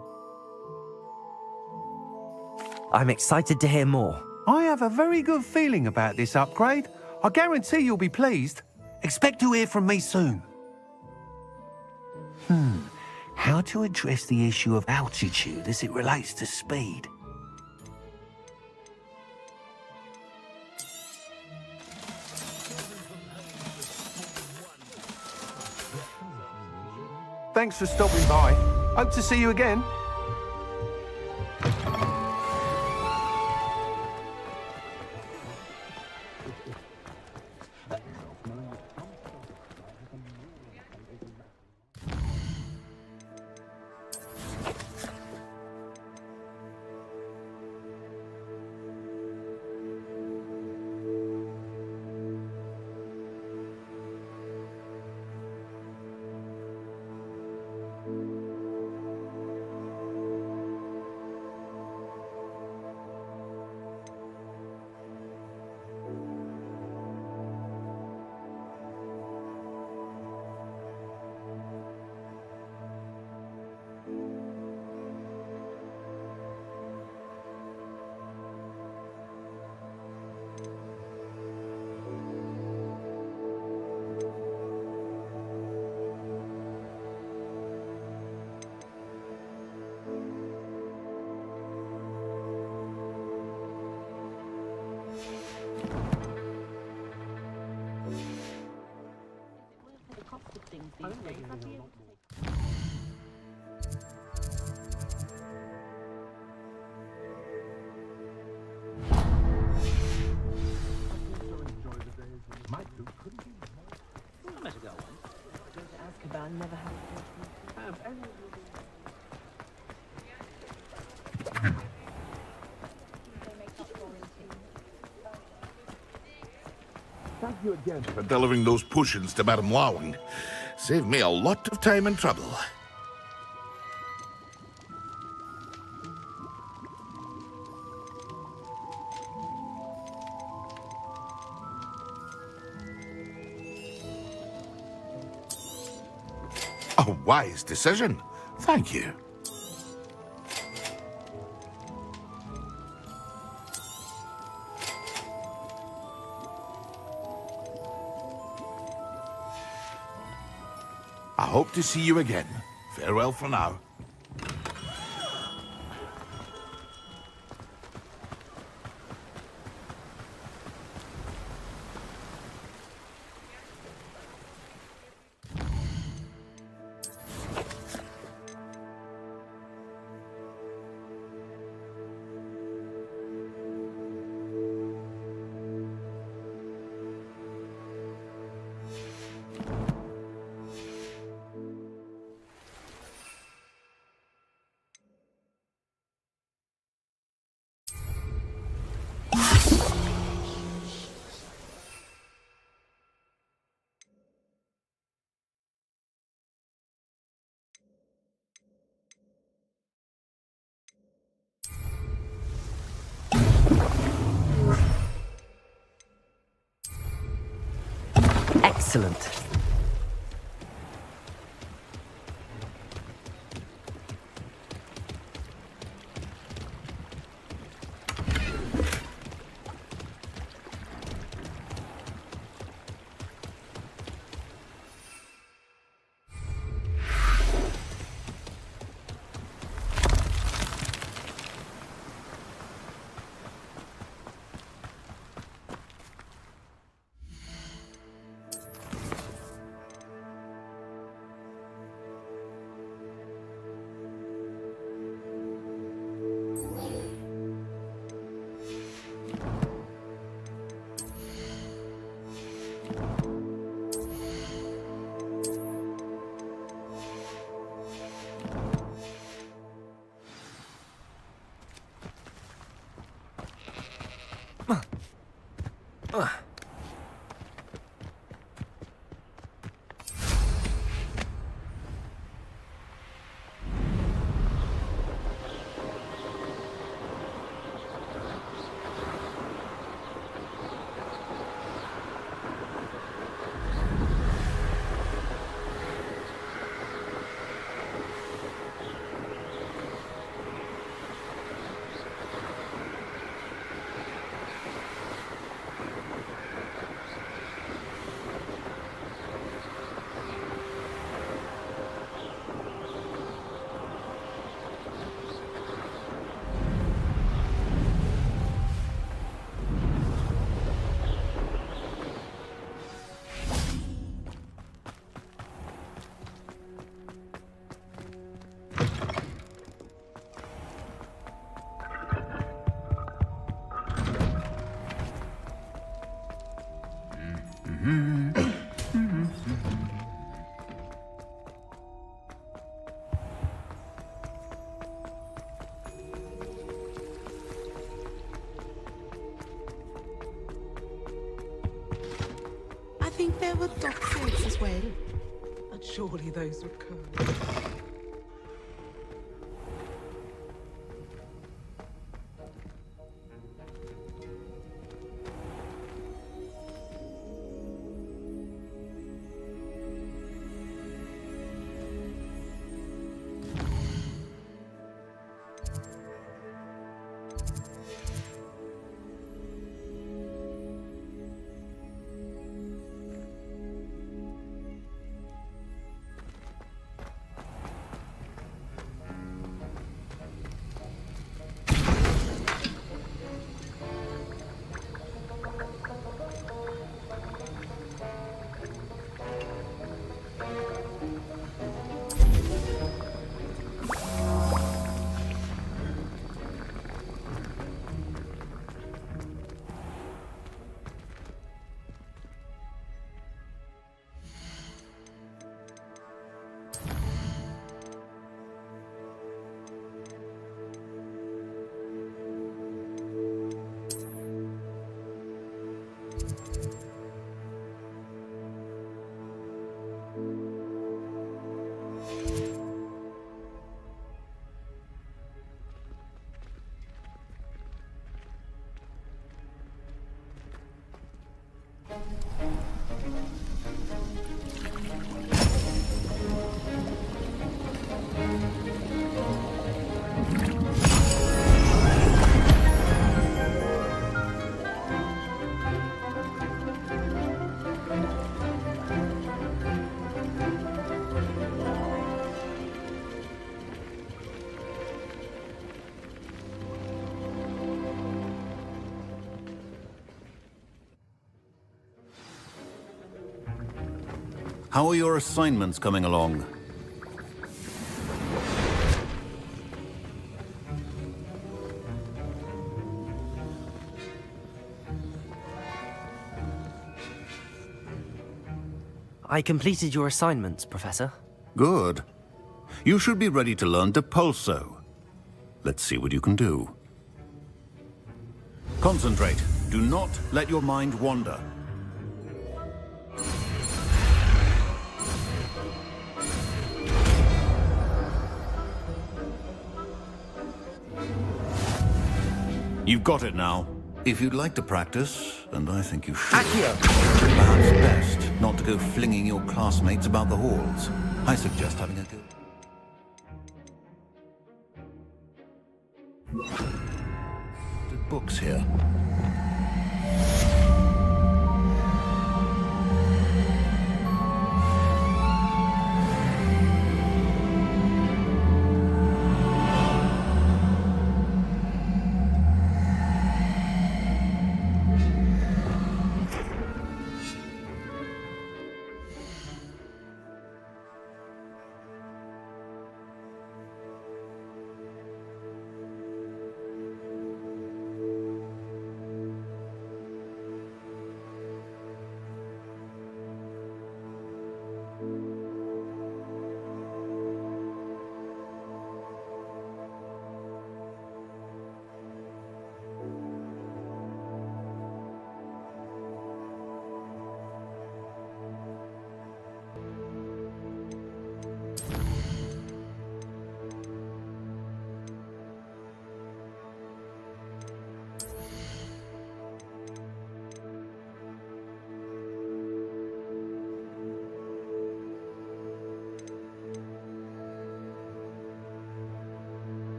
Speaker 3: I'm excited to hear more.
Speaker 1: I have a very good feeling about this upgrade. I guarantee you'll be pleased. Expect to hear from me soon. How to address the issue of altitude as it relates to speed? Thanks for stopping by. Hope to see you again.
Speaker 6: Thank you again for delivering those potions to Madame Lawing. Saved me a lot of time and trouble. A wise decision. Thank you. I hope to see you again. Farewell for now.
Speaker 3: Excellent.
Speaker 13: I think there were dock eggs as well. And surely those would come.
Speaker 14: How are your assignments coming along?
Speaker 3: I completed your assignments, Professor.
Speaker 14: Good. You should be ready to learn Depulso. Let's see what you can do. Concentrate. Do not let your mind wander. You've got it now. If you'd like to practice, and I think you should. Perhaps best not to go flinging your classmates about the halls. I suggest having a go. The books here.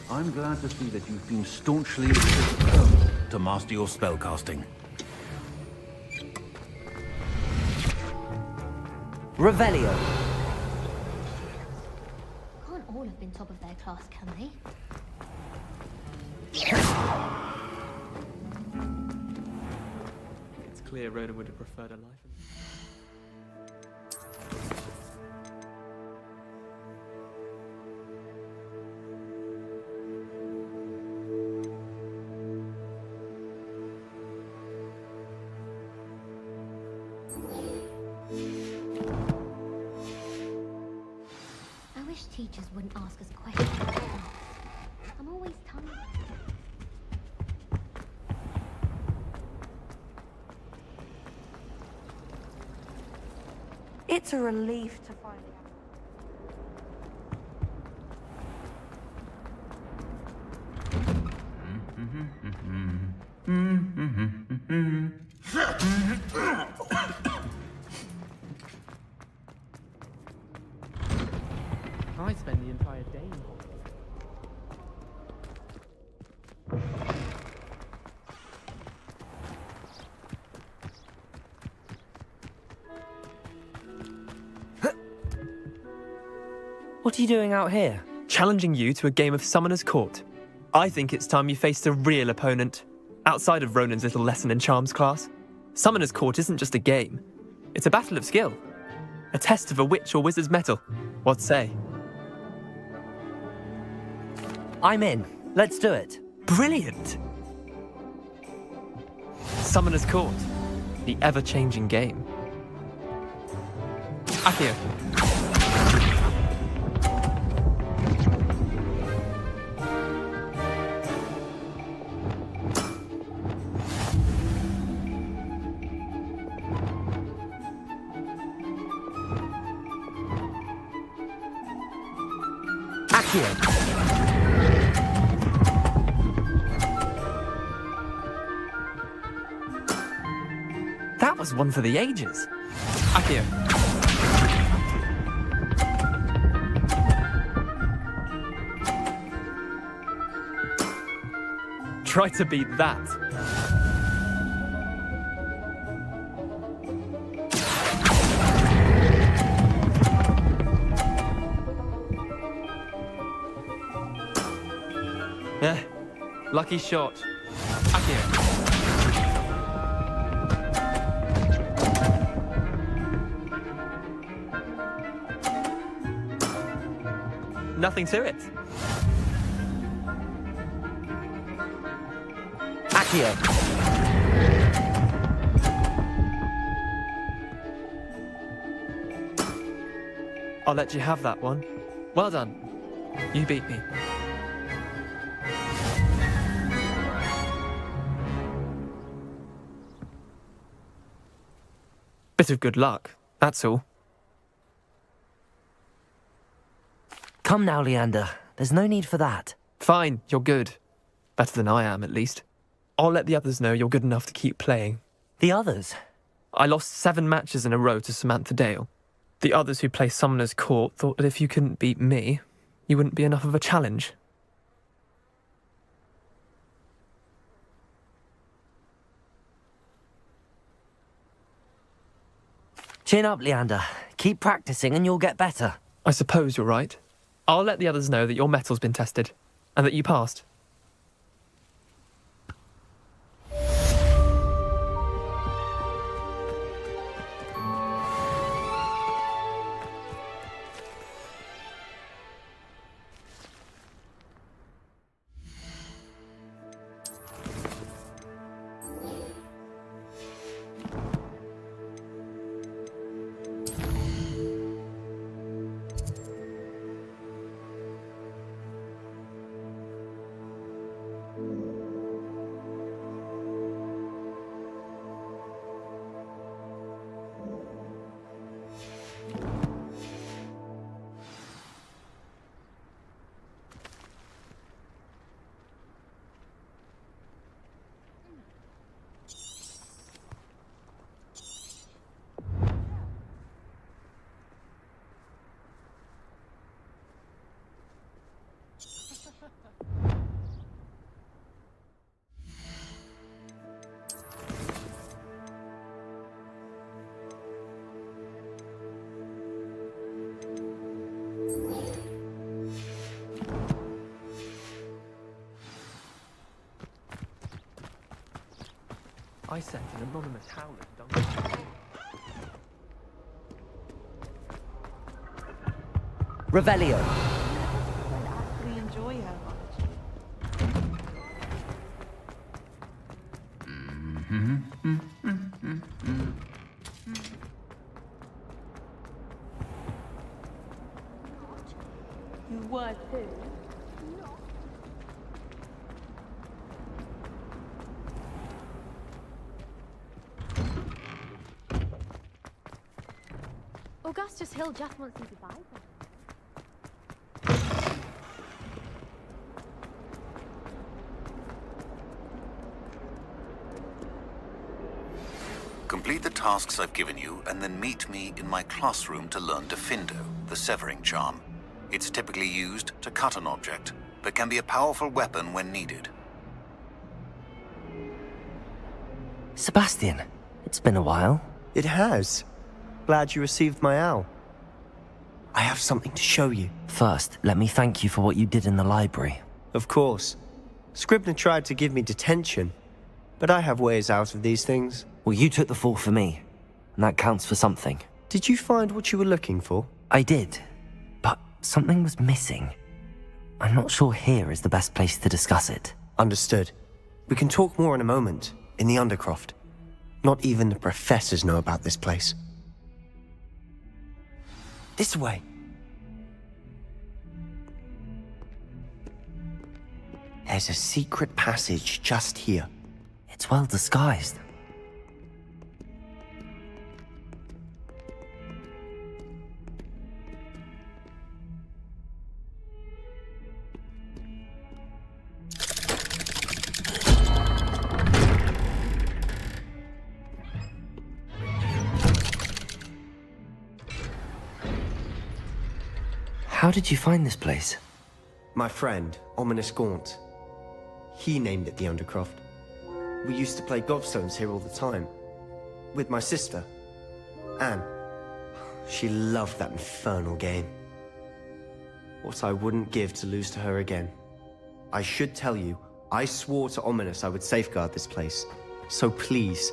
Speaker 14: I'm glad to see that you've been staunchly determined to master your spellcasting.
Speaker 3: Revelio.
Speaker 15: Can't all have been top of their class, can they?
Speaker 12: It's clear Ronan would have preferred a life.
Speaker 15: Teachers wouldn't ask us questions. I'm always tired.
Speaker 11: It's a relief to finally
Speaker 12: I spend the entire day in
Speaker 3: What are you doing out here?
Speaker 12: challenging you to a game of Summoner's Court. I think it's time you faced a real opponent, outside of Ronan's little lesson in charms class. Summoner's Court isn't just a game. It's a battle of skill. A test of a witch or wizard's mettle. What say?
Speaker 3: I'm in. Let's do it.
Speaker 12: Brilliant! Summoner's Court. The ever-changing game. Accio. That was one for the ages. Accio. Try to beat that. Yeah, lucky shot. Accio. Nothing to it.
Speaker 3: Accio.
Speaker 12: I'll let you have that one. Well done. You beat me. Bit of good luck, that's all.
Speaker 3: Come now, Leander. There's no need for that.
Speaker 12: Fine, you're good. Better than I am, at least. I'll let the others know you're good enough to keep playing.
Speaker 3: The others?
Speaker 12: I lost 7 matches in a row to Samantha Dale. The others who play Summoner's Court thought that if you couldn't beat me, you wouldn't be enough of a challenge.
Speaker 3: Chin up, Leander. Keep practicing and you'll get better.
Speaker 12: I suppose you're right. I'll let the others know that your metal's been tested, and that you passed. I sent an anonymous howler down.
Speaker 3: Revelio.
Speaker 13: We enjoy her. You were too.
Speaker 15: Augustus Hill just wants you to buy them.
Speaker 14: Complete the tasks I've given you, and then meet me in my classroom to learn Defindo, the severing charm. It's typically used to cut an object, but can be a powerful weapon when needed.
Speaker 3: Sebastian, it's been a while.
Speaker 10: It has. Glad you received my owl. I have something to show you.
Speaker 3: First, let me thank you for what you did in the library.
Speaker 10: Of course. Scribner tried to give me detention, but I have ways out of these things.
Speaker 3: Well, you took the fall for me, and that counts for something.
Speaker 10: Did you find what you were looking for?
Speaker 3: I did, but something was missing. I'm not sure here is the best place to discuss it.
Speaker 10: Understood. We can talk more in a moment, in the Undercroft. Not even the professors know about this place. This way. There's a secret passage just here.
Speaker 3: It's well disguised. How did you find this place?
Speaker 10: My friend, Ominous Gaunt. He named it the Undercroft. We used to play gobstones here all the time. With my sister, Anne. She loved that infernal game. What I wouldn't give to lose to her again. I should tell you, I swore to Ominous I would safeguard this place. So please,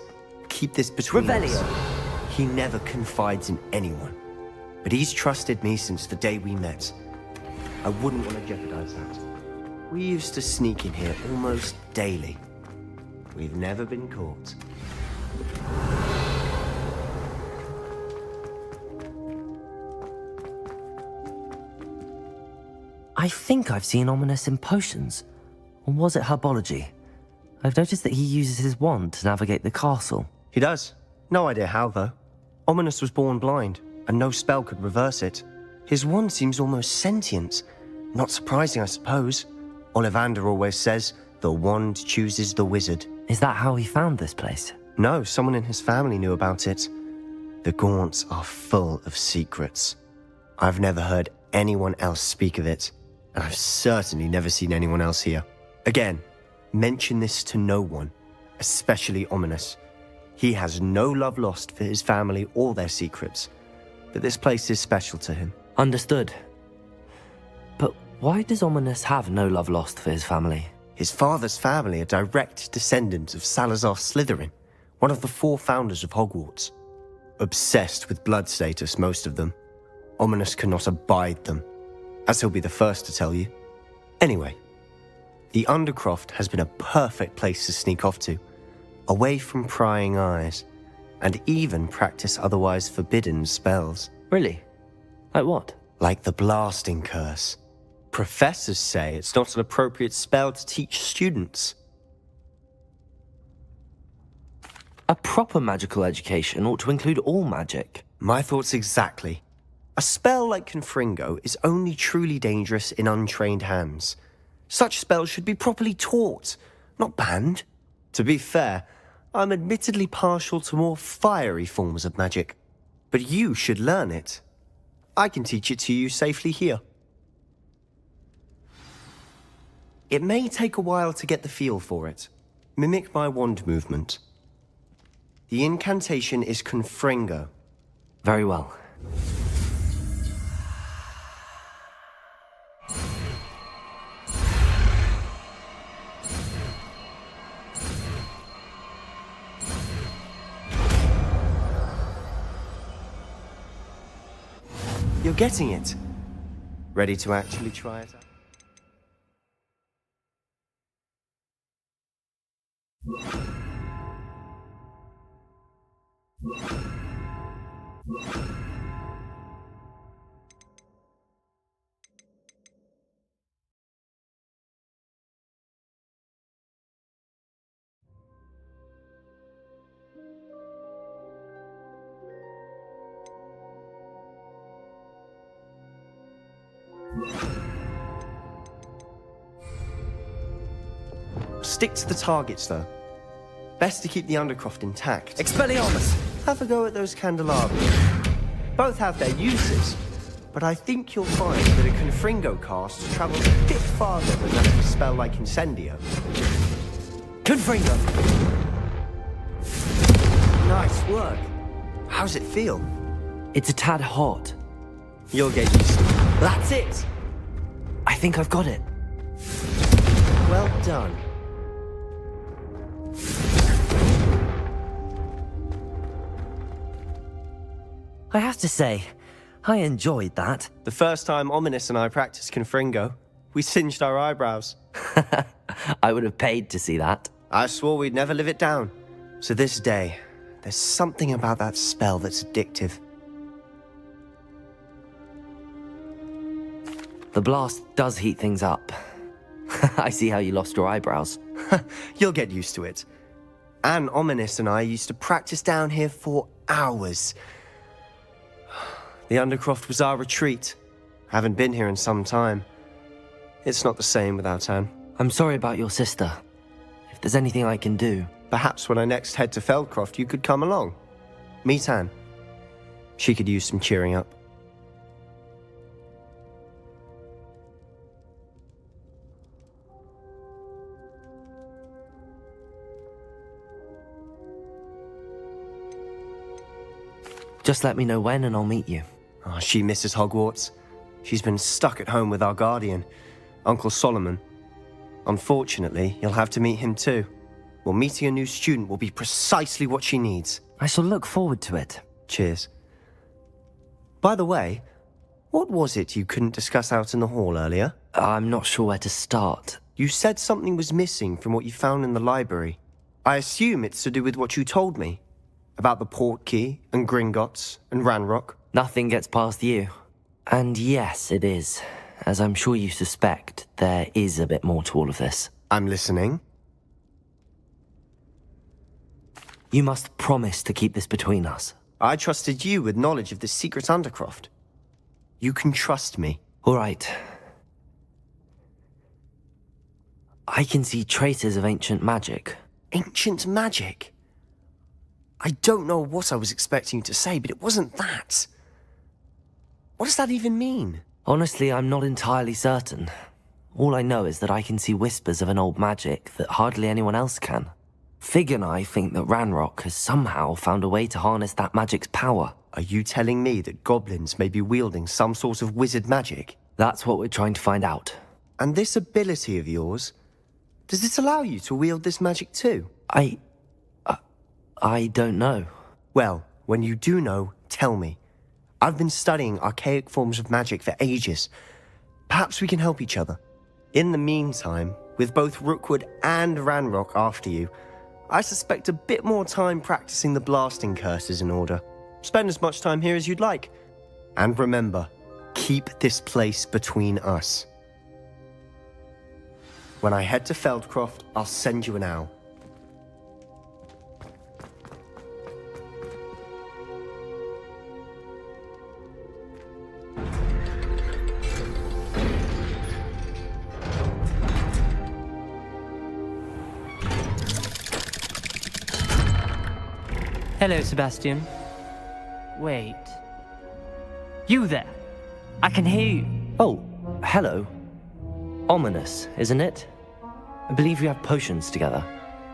Speaker 10: keep this between us. He never confides in anyone. But he's trusted me since the day we met. I wouldn't want to jeopardize that. We used to sneak in here almost daily. We've never been caught.
Speaker 3: I think I've seen Ominous in potions. Or was it herbology? I've noticed that he uses his wand to navigate the castle.
Speaker 10: He does. No idea how, though. Ominous was born blind, and no spell could reverse it. His wand seems almost sentient. Not surprising, I suppose. Ollivander always says, the wand chooses the wizard.
Speaker 3: Is that how he found this place?
Speaker 10: No, someone in his family knew about it. The Gaunts are full of secrets. I've never heard anyone else speak of it, and I've certainly never seen anyone else here. Again, mention this to no one, especially Ominous. He has no love lost for his family or their secrets, but this place is special to him.
Speaker 3: Understood. But why does Ominous have no love lost for his family?
Speaker 10: His father's family are direct descendants of Salazar Slytherin, one of the 4 founders of Hogwarts. Obsessed with blood status, most of them. Ominous cannot abide them, as he'll be the first to tell you. Anyway, the Undercroft has been a perfect place to sneak off to, away from prying eyes, and even practice otherwise forbidden spells.
Speaker 3: Really? Like what?
Speaker 10: Like the blasting curse. Professors say it's not an appropriate spell to teach students.
Speaker 3: A proper magical education ought to include all magic.
Speaker 10: My thoughts exactly. A spell like Confringo is only truly dangerous in untrained hands. Such spells should be properly taught, not banned. To be fair, I'm admittedly partial to more fiery forms of magic. But you should learn it. I can teach it to you safely here. It may take a while to get the feel for it. Mimic my wand movement. The incantation is Confringo.
Speaker 3: Very well.
Speaker 10: You're getting it. Ready to actually try it out? Stick to the targets, though. Best to keep the Undercroft intact.
Speaker 3: Expelliarmus!
Speaker 10: Have a go at those candelabras. Both have their uses, but I think you'll find that a Confringo cast travels a bit farther than that of a spell like Incendio.
Speaker 3: Confringo!
Speaker 10: Nice work. How's it feel?
Speaker 3: It's a tad hot.
Speaker 10: You'll get used to it. That's it!
Speaker 3: I think I've got it.
Speaker 10: Well done.
Speaker 3: I have to say, I enjoyed that.
Speaker 10: The first time Ominous and I practiced Confringo, we singed our eyebrows.
Speaker 3: I would have paid to see that.
Speaker 10: I swore we'd never live it down. So this day, there's something about that spell that's addictive.
Speaker 3: The blast does heat things up. I see how you lost your eyebrows.
Speaker 10: You'll get used to it. Anne, Ominous and I used to practice down here for hours. The Undercroft was our retreat. Haven't been here in some time. It's not the same without Anne.
Speaker 3: I'm sorry about your sister. If there's anything I can do...
Speaker 10: Perhaps when I next head to Feldcroft, you could come along. Meet Anne. She could use some cheering up.
Speaker 3: Just let me know when and I'll meet you.
Speaker 10: Oh, she misses Hogwarts. She's been stuck at home with our guardian, Uncle Solomon. Unfortunately, you'll have to meet him too. Well, meeting a new student will be precisely what she needs.
Speaker 3: I shall look forward to it.
Speaker 10: Cheers. By the way, what was it you couldn't discuss out in the hall earlier?
Speaker 3: I'm not sure where to start.
Speaker 10: You said something was missing from what you found in the library. I assume it's to do with what you told me. About the Portkey, and Gringotts, and Ranrock.
Speaker 3: Nothing gets past you. And yes, it is. As I'm sure you suspect, there is a bit more to all of this.
Speaker 10: I'm listening.
Speaker 3: You must promise to keep this between us.
Speaker 10: I trusted you with knowledge of this secret undercroft. You can trust me.
Speaker 3: All right. I can see traces of ancient magic.
Speaker 10: Ancient magic? I don't know what I was expecting you to say, but it wasn't that. What does that even mean?
Speaker 3: Honestly, I'm not entirely certain. All I know is that I can see whispers of an old magic that hardly anyone else can. Fig and I think that Ranrock has somehow found a way to harness that magic's power.
Speaker 10: Are you telling me that goblins may be wielding some sort of wizard magic?
Speaker 3: That's what we're trying to find out.
Speaker 10: And this ability of yours, does it allow you to wield this magic too?
Speaker 3: I don't know.
Speaker 10: Well, when you do know, tell me. I've been studying archaic forms of magic for ages. Perhaps we can help each other. In the meantime, with both Rookwood and Ranrock after you, I suspect a bit more time practicing the blasting curses in order. Spend as much time here as you'd like. And remember, keep this place between us. When I head to Feldcroft, I'll send you an owl.
Speaker 16: Hello, Sebastian. Wait. You there? I can hear you.
Speaker 3: Oh, hello. Ominous, isn't it? I believe we have potions together.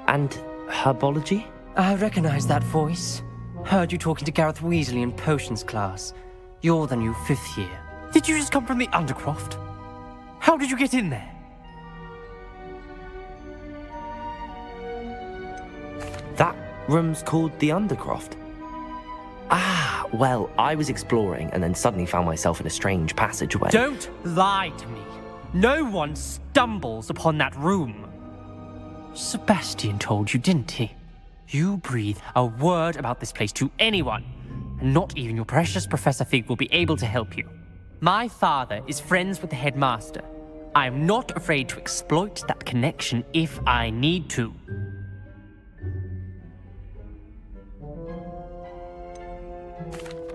Speaker 3: And herbology?
Speaker 16: I recognize that voice. Heard you talking to Gareth Weasley in potions class. You're the new 5th year. Did you just come from the Undercroft? How did you get in there?
Speaker 3: That room's called the Undercroft. Ah, well, I was exploring and then suddenly found myself in a strange passageway.
Speaker 16: Don't lie to me. No one stumbles upon that room. Sebastian told you, didn't he? You breathe a word about this place to anyone, and not even your precious Professor Fig will be able to help you. My father is friends with the headmaster. I am not afraid to exploit that connection if I need to.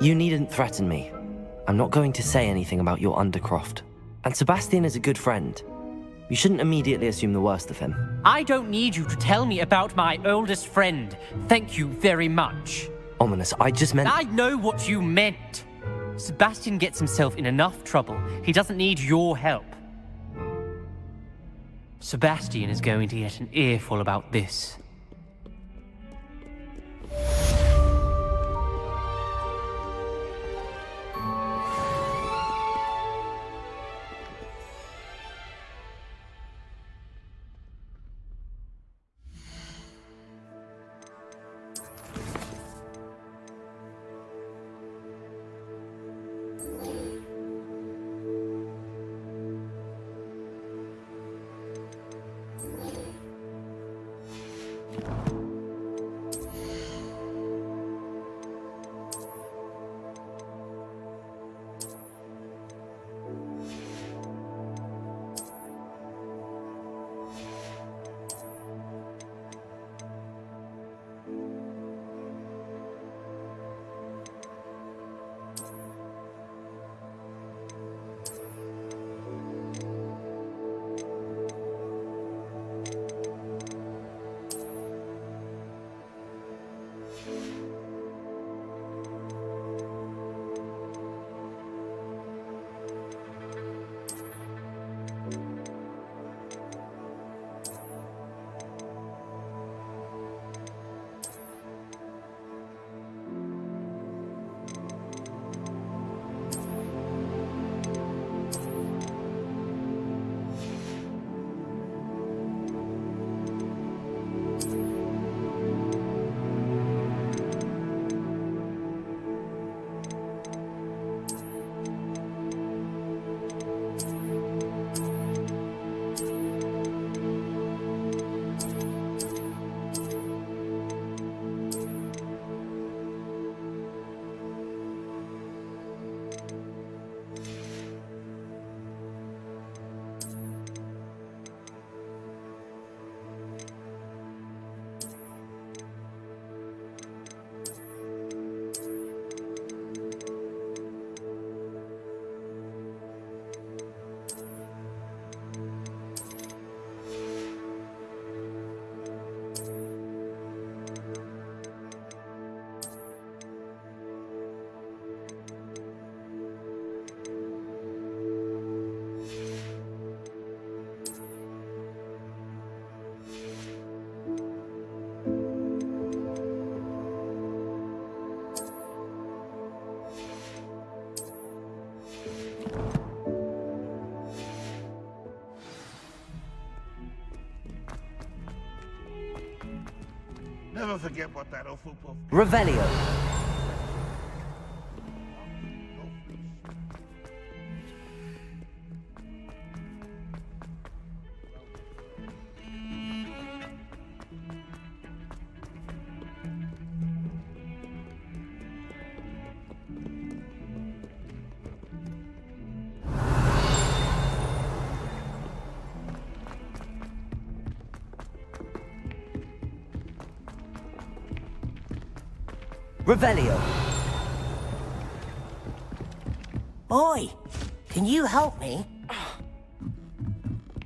Speaker 3: You needn't threaten me. I'm not going to say anything about your Undercroft. And Sebastian is a good friend. You shouldn't immediately assume the worst of him.
Speaker 16: I don't need you to tell me about my oldest friend. Thank you very much.
Speaker 3: Ominous, I just meant...
Speaker 16: I know what you meant. Sebastian gets himself in enough trouble. He doesn't need your help. Sebastian is going to get an earful about this.
Speaker 6: Never forget what that Hufflepuff...
Speaker 3: Revelio. Revelio.
Speaker 8: Oi! Can you help me?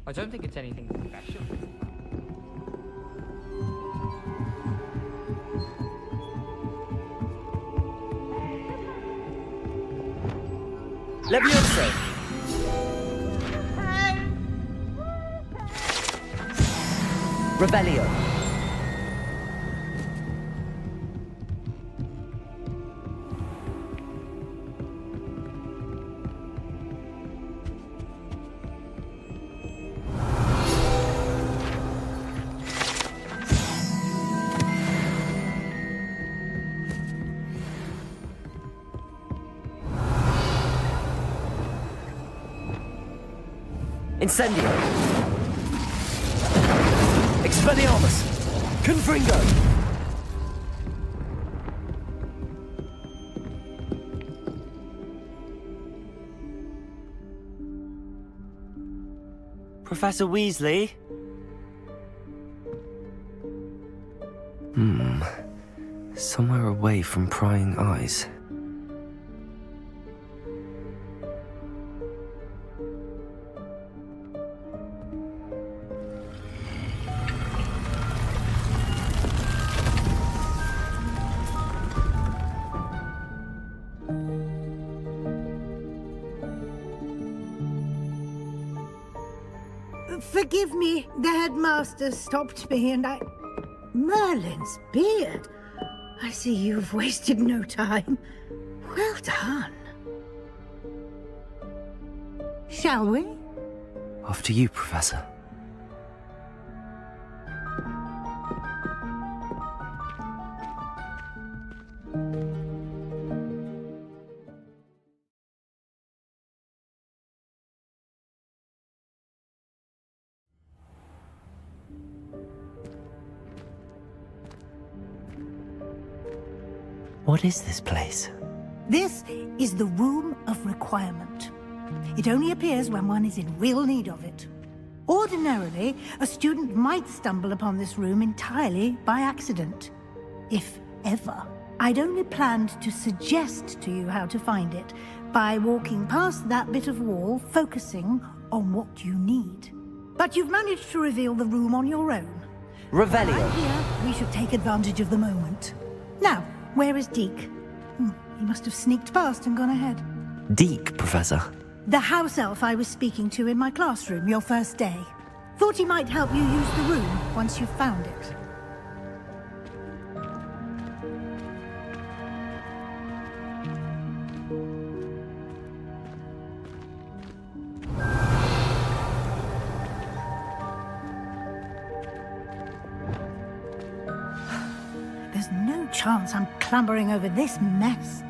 Speaker 16: I don't think it's anything special.
Speaker 3: Levioso. Revelio. Incendio. Expelliarmus. Confringo.
Speaker 5: Professor Weasley?
Speaker 3: Somewhere away from prying eyes.
Speaker 17: Forgive me, the headmaster stopped me and I... Merlin's beard. I see you've wasted no time. Well done. Shall we?
Speaker 3: After you, Professor.
Speaker 5: What is this place?
Speaker 17: This is the Room of Requirement. It only appears when one is in real need of it. Ordinarily, a student might stumble upon this room entirely by accident. If ever. I'd only planned to suggest to you how to find it by walking past that bit of wall, focusing on what you need. But you've managed to reveal the room on your own.
Speaker 3: Revelio.
Speaker 17: Right here, we should take advantage of the moment. Now, where is Deke? He must have sneaked past and gone ahead.
Speaker 3: Deke, Professor.
Speaker 17: The house elf I was speaking to in my classroom your first day. Thought he might help you use the room once you've found it. There's no chance I'm clambering over this mess.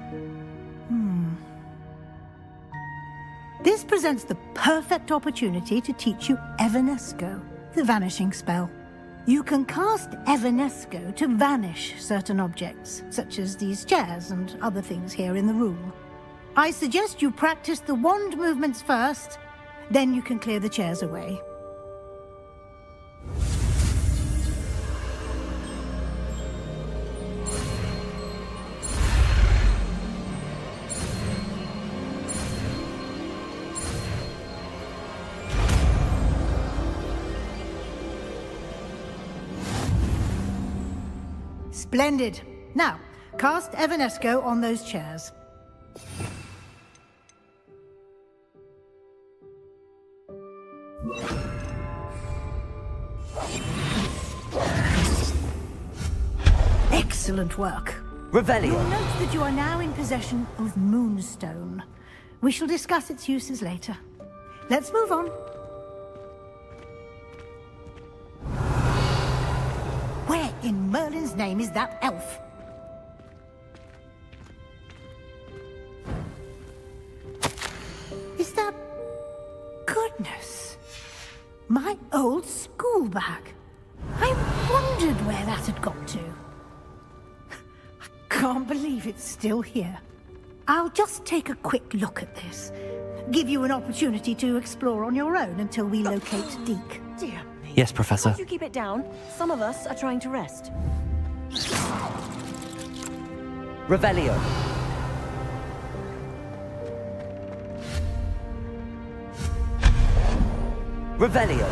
Speaker 17: This presents the perfect opportunity to teach you Evanesco, the vanishing spell. You can cast Evanesco to vanish certain objects, such as these chairs and other things here in the room. I suggest you practice the wand movements first, then you can clear the chairs away. Splendid. Now, cast Evanesco on those chairs. Excellent work.
Speaker 3: Revelio.
Speaker 17: You'll note that you are now in possession of Moonstone. We shall discuss its uses later. Let's move on. Where in Merlin Merlin's name is that elf? Is that... Goodness. My old school bag. I wondered where that had got to. I can't believe it's still here. I'll just take a quick look at this. Give you an opportunity to explore on your own until we locate Deke.
Speaker 18: Dear me.
Speaker 3: Yes, Professor.
Speaker 18: Can't you keep it down? Some of us are trying to rest.
Speaker 3: Revelio. Revelio.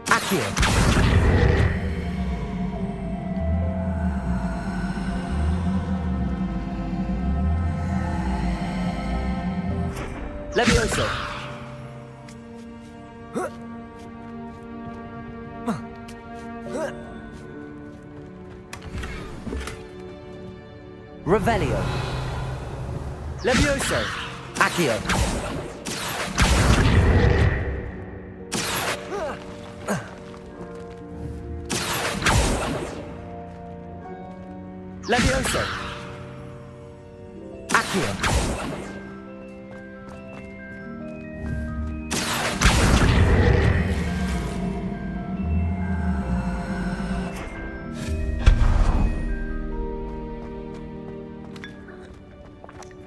Speaker 3: Accio. Levioso. Revelio. Levioso. Accio. Levioso. Accio.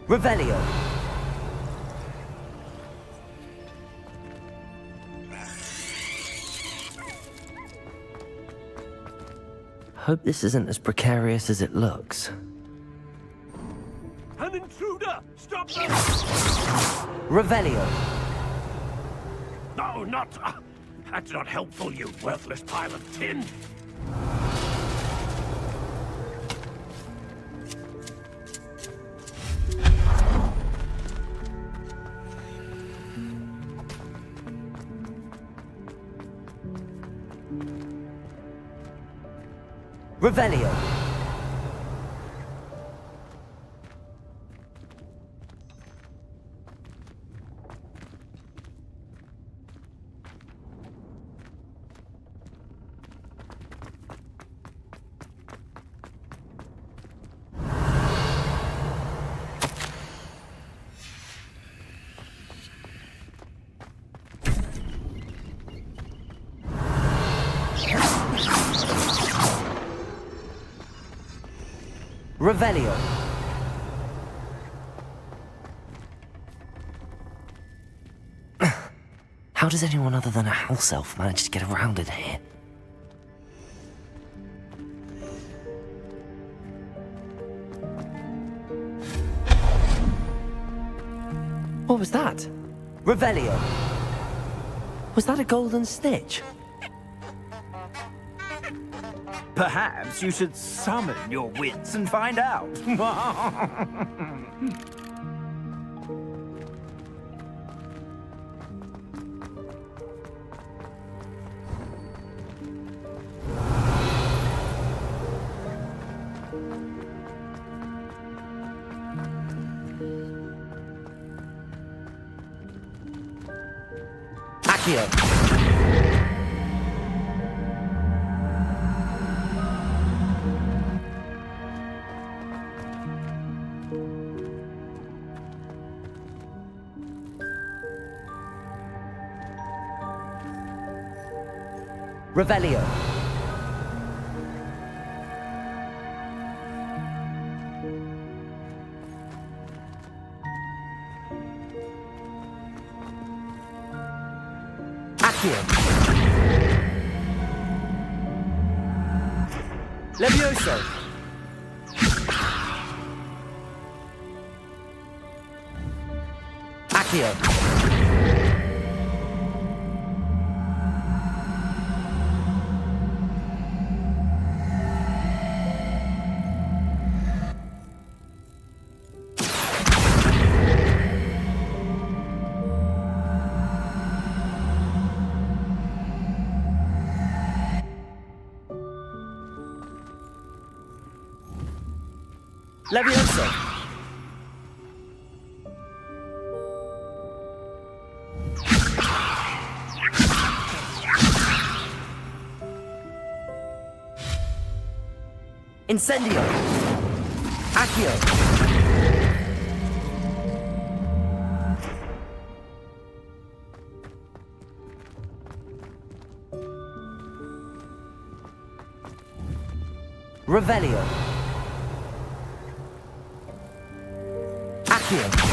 Speaker 3: Revelio. Hope this isn't as precarious as it looks.
Speaker 2: An intruder! Stop them!
Speaker 3: Revelio.
Speaker 2: No, not... that's not helpful, you worthless pile of tin!
Speaker 3: Revelio. Revelio. How does anyone other than a house elf manage to get around in here? What was that? Revelio. Was that a golden snitch?
Speaker 19: Perhaps you should summon your wits and find out.
Speaker 3: Accio. Revelio. Accio. Levioso. Accio. Levioso. Incendio! Accio! Revelio! Accio!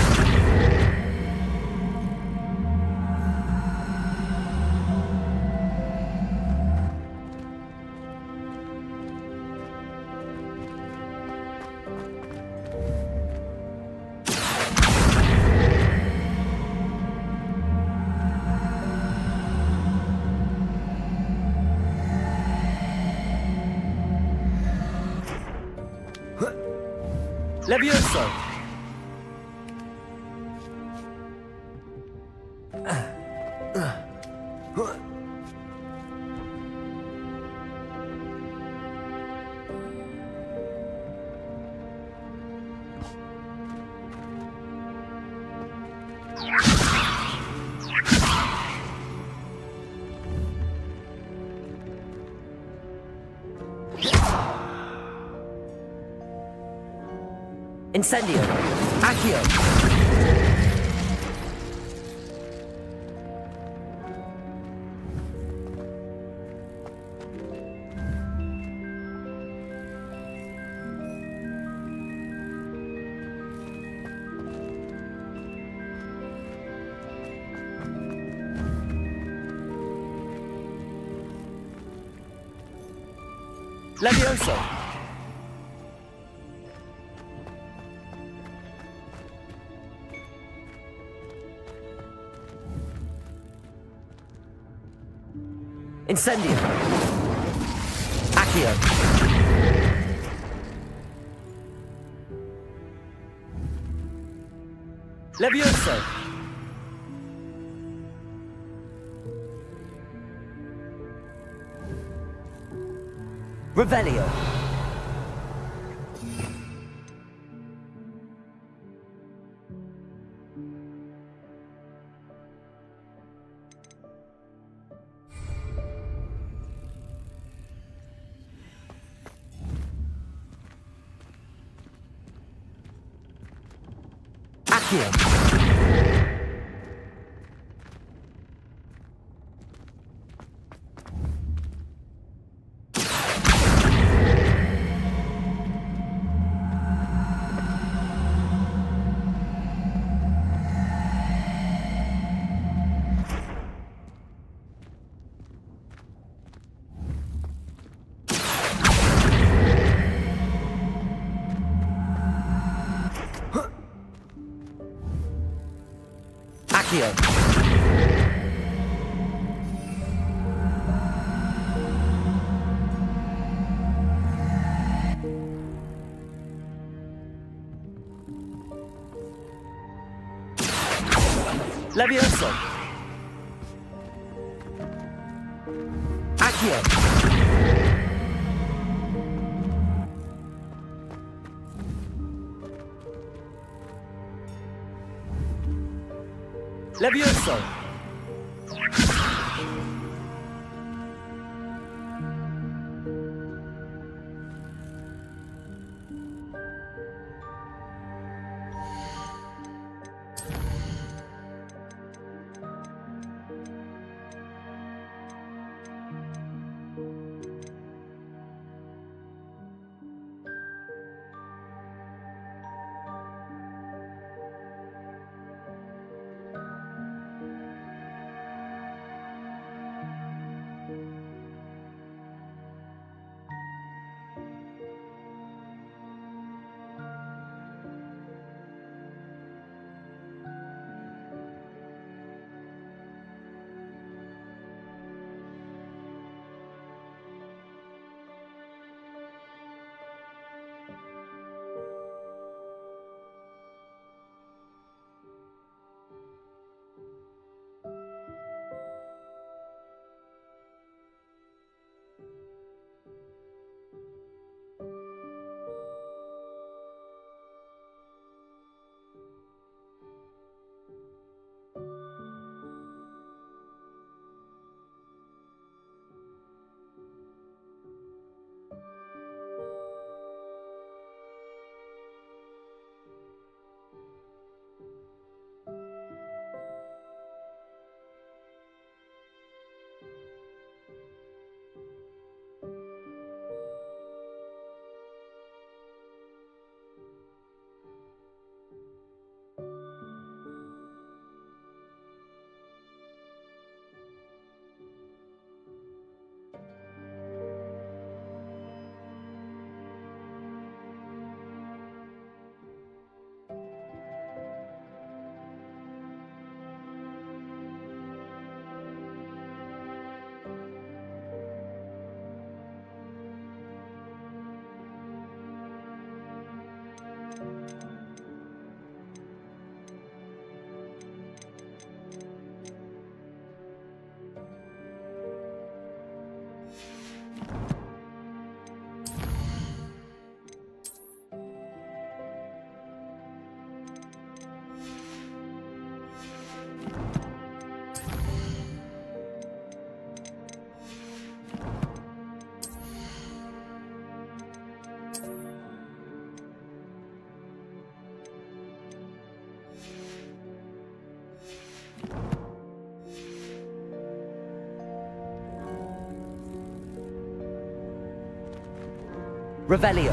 Speaker 3: Levioso! Incendio! Accio! Levioso! Incendio! Accio! Levioso! Revelio! Accio! Accio! Levioso! Accio! Levioso! Revelio.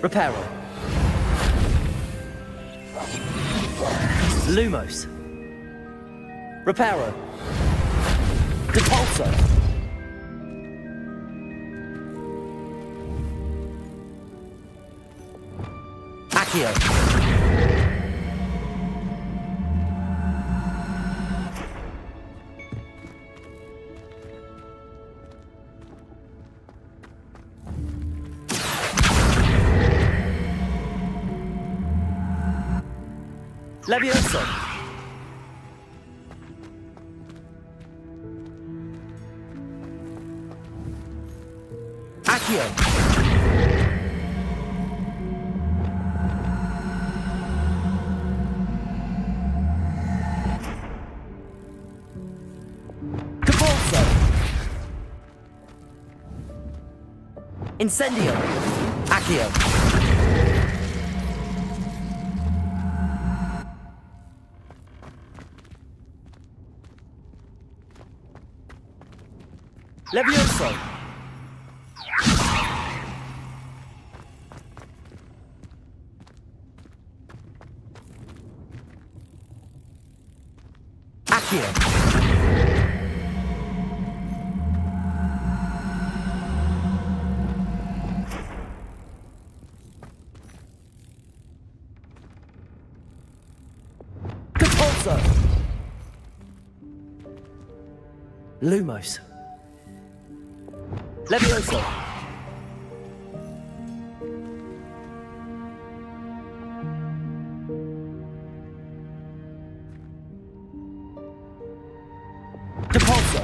Speaker 3: Reparo. Lumos. Reparo. Depulso. Accio. Levioso. Accio. Depulso. Incendio. Accio. Levioso. Accio. Depulso. Lumos. Levioso. Depulso.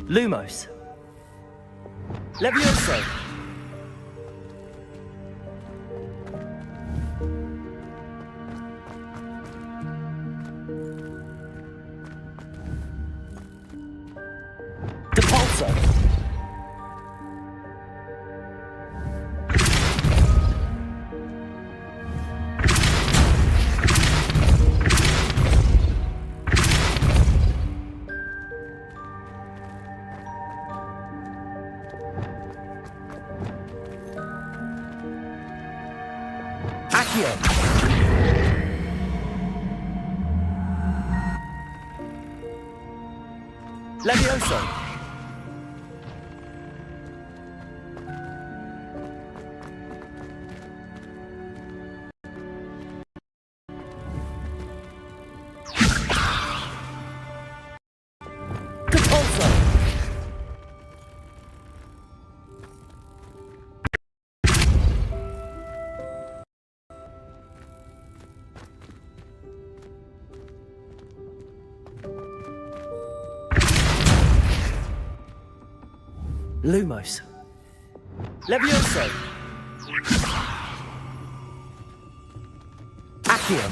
Speaker 3: Lumos. Levioso. Depulso. Accio. Levioso. Depulso. Lumos. Levioso. Accio.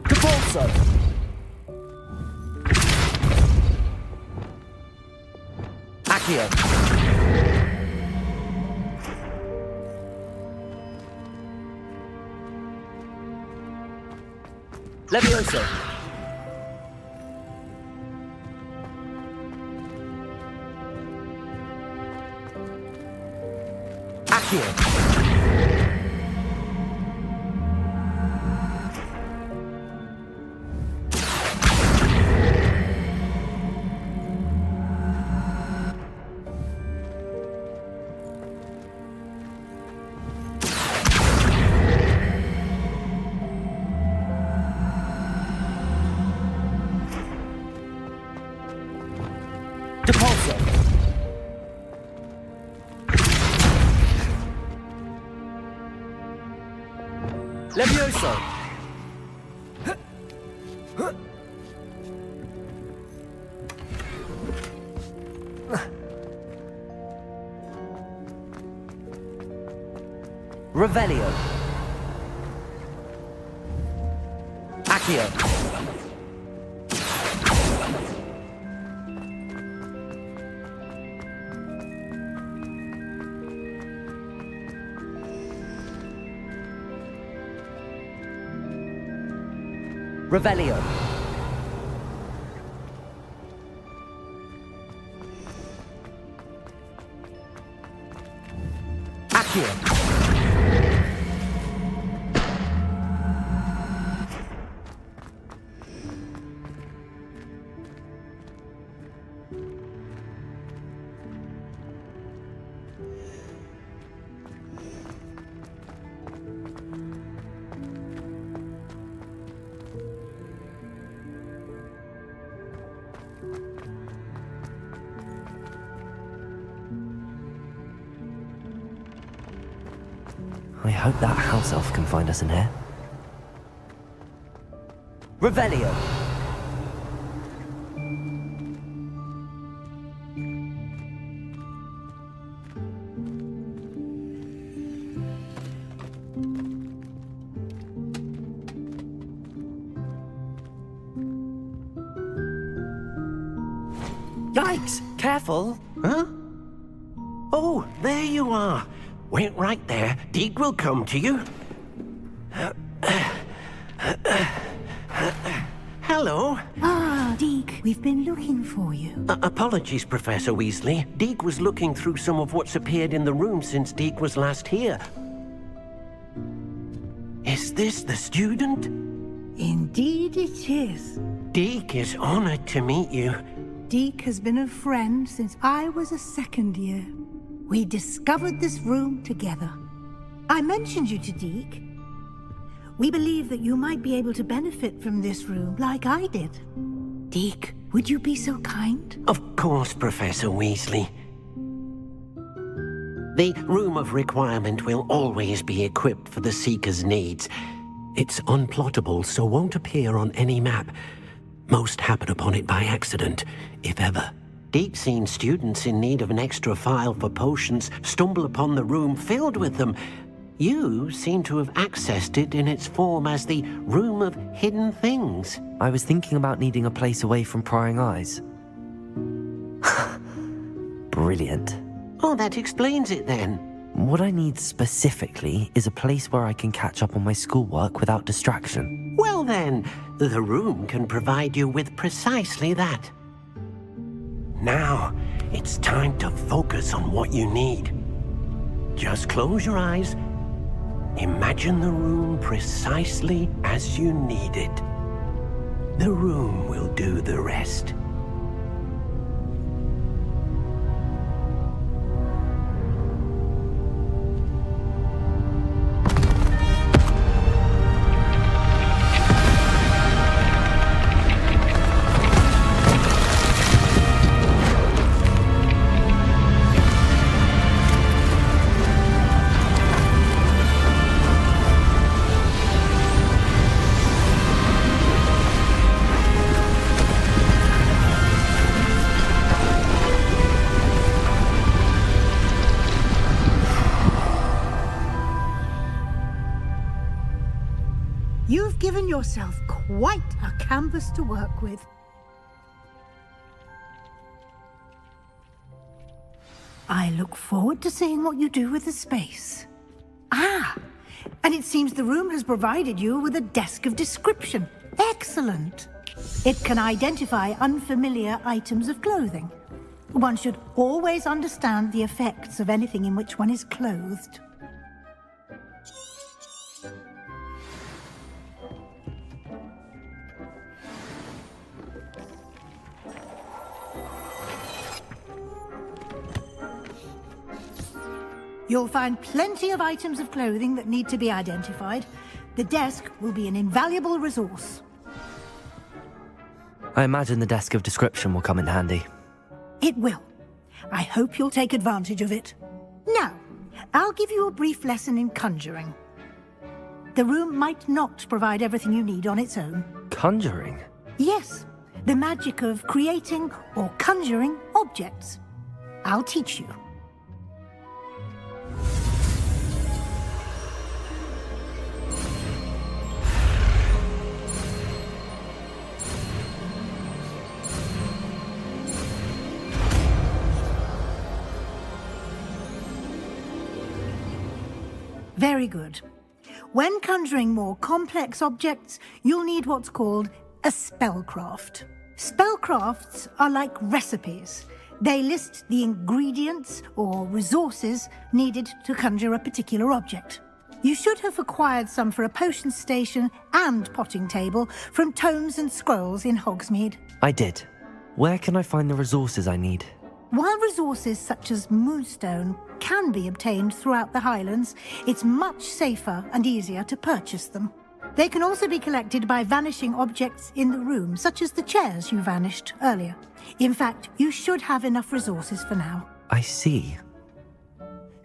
Speaker 3: Depulso. Accio. Levioso. Accio. Depulso. Levioso. Revelio. Accio. Revelio. Accio. I hope that house elf can find us in here. Revelio.
Speaker 20: Yikes! Careful! Huh? Oh, there you are. Wait right there. Deke will come to you. Hello.
Speaker 17: Ah, Deke, we've been looking for you.
Speaker 20: Apologies, Professor Weasley. Deke was looking through some of what's appeared in the room since Deke was last here. Is this the student?
Speaker 17: Indeed it is.
Speaker 20: Deke is honored to meet you.
Speaker 17: Deke has been a friend since I was a second year. We discovered this room together. I mentioned you to Deke. We believe that you might be able to benefit from this room like I did. Deke, would you be so kind?
Speaker 20: Of course, Professor Weasley. The Room of Requirement will always be equipped for the Seeker's needs. It's unplottable, so won't appear on any map. Most happen upon it by accident, if ever. Deke's seen students in need of an extra file for potions stumble upon the room filled with them. You seem to have accessed it in its form as the Room of Hidden Things.
Speaker 3: I was thinking about needing a place away from prying eyes. Brilliant.
Speaker 20: Oh, that explains it then.
Speaker 3: What I need specifically is a place where I can catch up on my schoolwork without distraction.
Speaker 20: Well then, the room can provide you with precisely that. Now, it's time to focus on what you need. Just close your eyes. Imagine the room precisely as you need it. The room will do the rest.
Speaker 17: You've given yourself quite a canvas to work with. I look forward to seeing what you do with the space. Ah, and it seems the room has provided you with a desk of description. Excellent. It can identify unfamiliar items of clothing. One should always understand the effects of anything in which one is clothed. You'll find plenty of items of clothing that need to be identified. The desk will be an invaluable resource.
Speaker 3: I imagine the desk of description will come in handy.
Speaker 17: It will. I hope you'll take advantage of it. Now, I'll give you a brief lesson in conjuring. The room might not provide everything you need on its own.
Speaker 3: Conjuring?
Speaker 17: Yes, the magic of creating or conjuring objects. I'll teach you. Very good. When conjuring more complex objects, you'll need what's called a spellcraft. Spellcrafts are like recipes. They list the ingredients or resources needed to conjure a particular object. You should have acquired some for a potion station and potting table from tomes and scrolls in Hogsmeade.
Speaker 3: I did. Where can I find the resources I need?
Speaker 17: While resources such as moonstone can be obtained throughout the Highlands, it's much safer and easier to purchase them. They can also be collected by vanishing objects in the room, such as the chairs you vanished earlier. In fact, you should have enough resources for now.
Speaker 3: I see.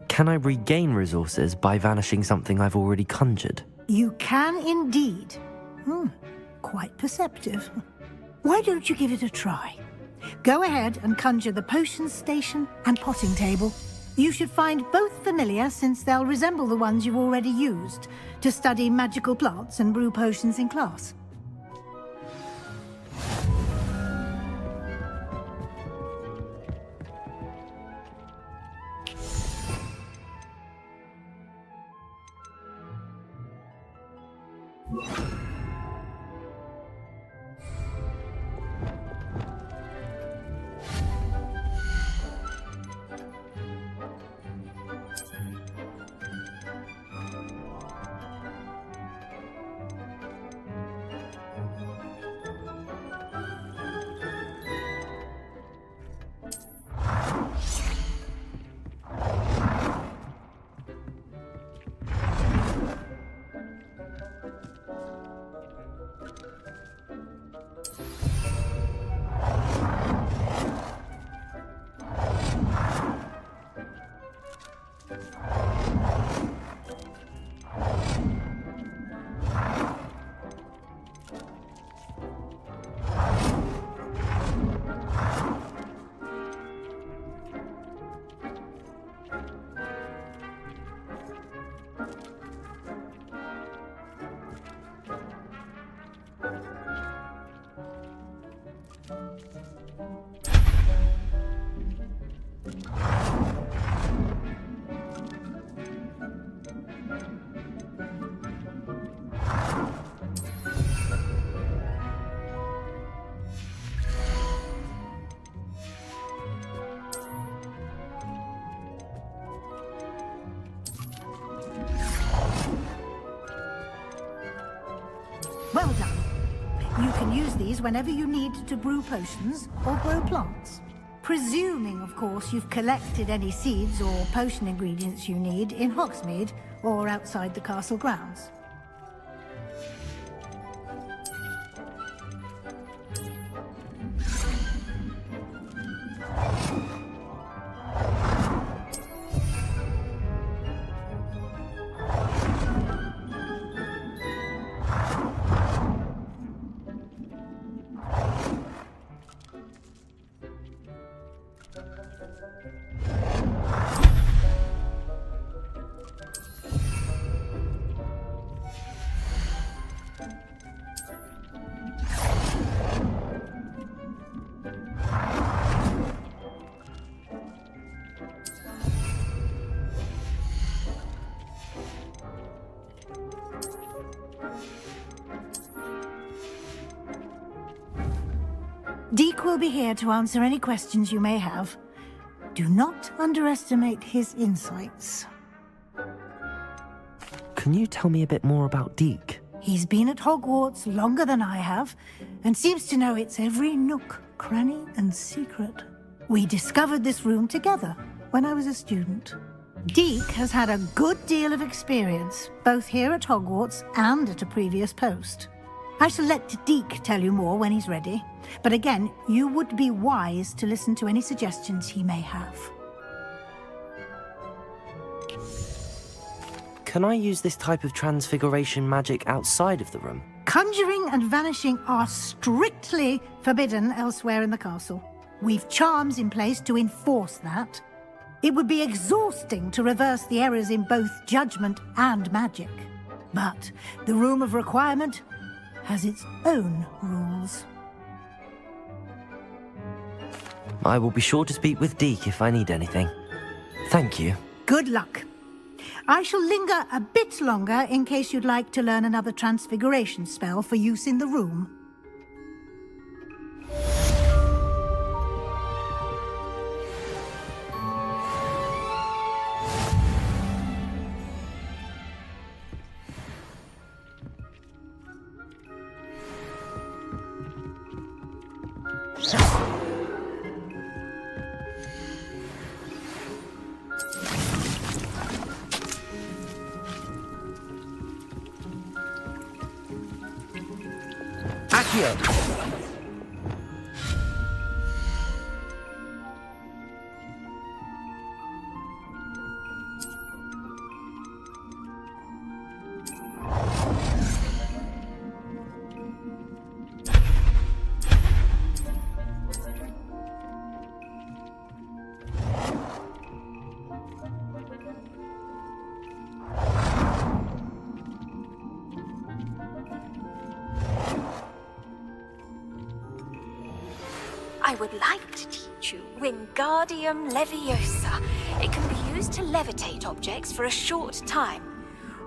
Speaker 3: Can I regain resources by vanishing something I've already conjured?
Speaker 17: You can indeed. Quite perceptive. Why don't you give it a try? Go ahead and conjure the potion station and potting table. You should find both familiar, since they'll resemble the ones you've already used to study magical plants and brew potions in class. Well done. You can use these whenever you need to brew potions or grow plants. Presuming, of course, you've collected any seeds or potion ingredients you need in Hogsmeade or outside the castle grounds. Deke will be here to answer any questions you may have. Do not underestimate his insights.
Speaker 3: Can you tell me a bit more about Deke?
Speaker 17: He's been at Hogwarts longer than I have, and seems to know its every nook, cranny, and secret. We discovered this room together when I was a student. Deke has had a good deal of experience, both here at Hogwarts and at a previous post. I shall let Deke tell you more when he's ready, but again, you would be wise to listen to any suggestions he may have.
Speaker 3: Can I use this type of transfiguration magic outside of the room?
Speaker 17: Conjuring and vanishing are strictly forbidden elsewhere in the castle. We've charms in place to enforce that. It would be exhausting to reverse the errors in both judgment and magic. But the Room of Requirement has its own rules.
Speaker 3: I will be sure to speak with Deke if I need anything. Thank you.
Speaker 17: Good luck. I shall linger a bit longer in case you'd like to learn another transfiguration spell for use in the room.
Speaker 21: I would like to teach you Wingardium Leviosa. It can be used to levitate objects for a short time.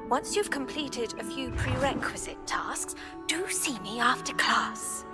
Speaker 21: Once you've completed a few prerequisite tasks, do see me after class.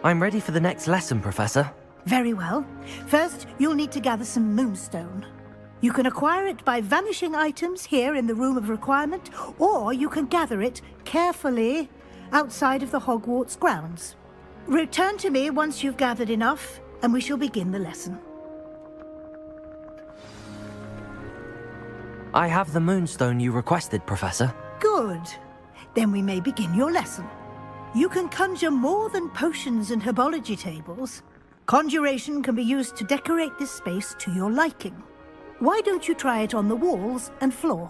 Speaker 3: I'm ready for the next lesson, Professor.
Speaker 17: Very well. First, you'll need to gather some moonstone. You can acquire it by vanishing items here in the Room of Requirement, or you can gather it carefully outside of the Hogwarts grounds. Return to me once you've gathered enough, and we shall begin the lesson.
Speaker 3: I have the moonstone you requested, Professor.
Speaker 17: Good. Then we may begin your lesson. You can conjure more than potions and herbology tables. Conjuration can be used to decorate this space to your liking. Why don't you try it on the walls and floor?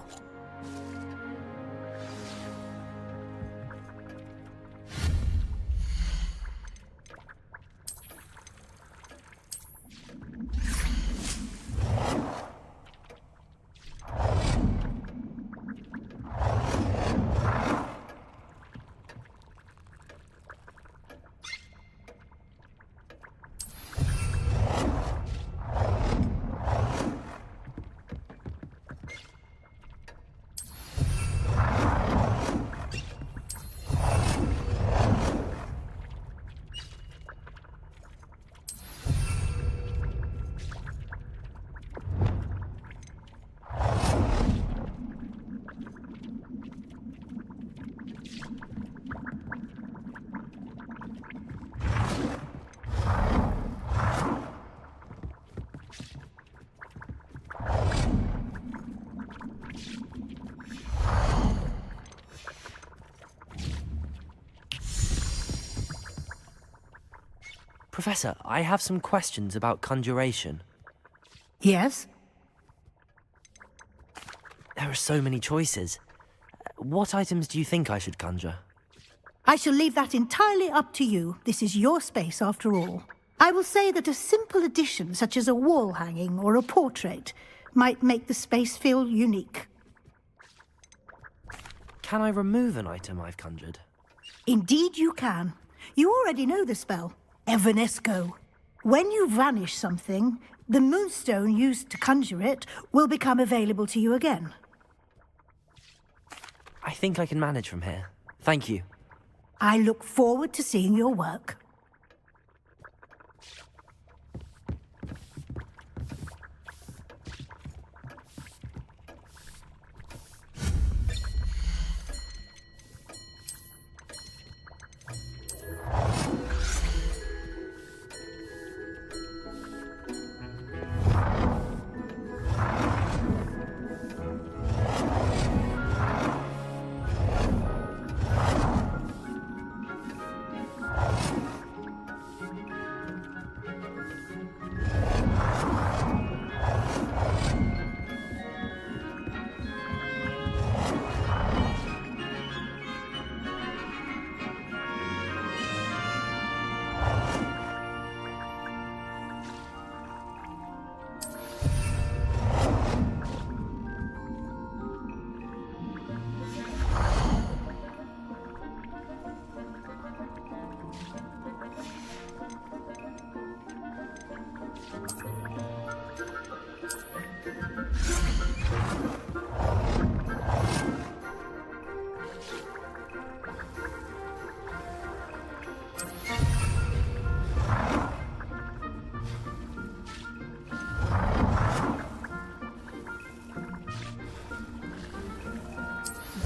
Speaker 3: Professor, I have some questions about conjuration.
Speaker 17: Yes?
Speaker 3: There are so many choices. What items do you think I should conjure?
Speaker 17: I shall leave that entirely up to you. This is your space, after all. I will say that a simple addition, such as a wall hanging or a portrait, might make the space feel unique.
Speaker 3: Can I remove an item I've conjured?
Speaker 17: Indeed you can. You already know the spell, Evanesco. When you vanish something, the moonstone used to conjure it will become available to you again.
Speaker 3: I think I can manage from here. Thank you.
Speaker 17: I look forward to seeing your work.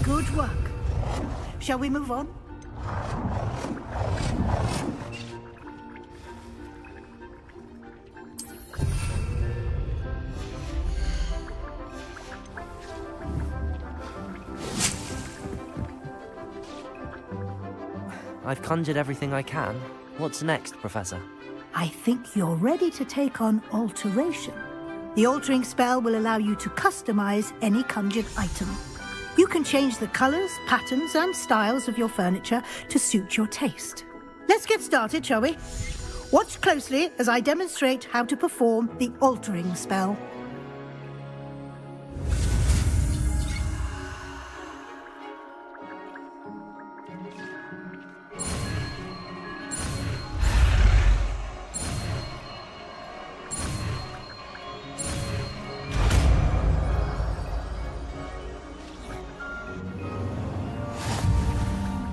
Speaker 17: Good work. Shall we move on?
Speaker 3: I've conjured everything I can. What's next, Professor?
Speaker 17: I think you're ready to take on alteration. The altering spell will allow you to customize any conjured item. You can change the colors, patterns, and styles of your furniture to suit your taste. Let's get started, shall we? Watch closely as I demonstrate how to perform the altering spell.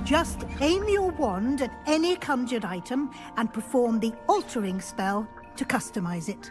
Speaker 17: Just aim your wand at any conjured item and perform the altering spell to customize it.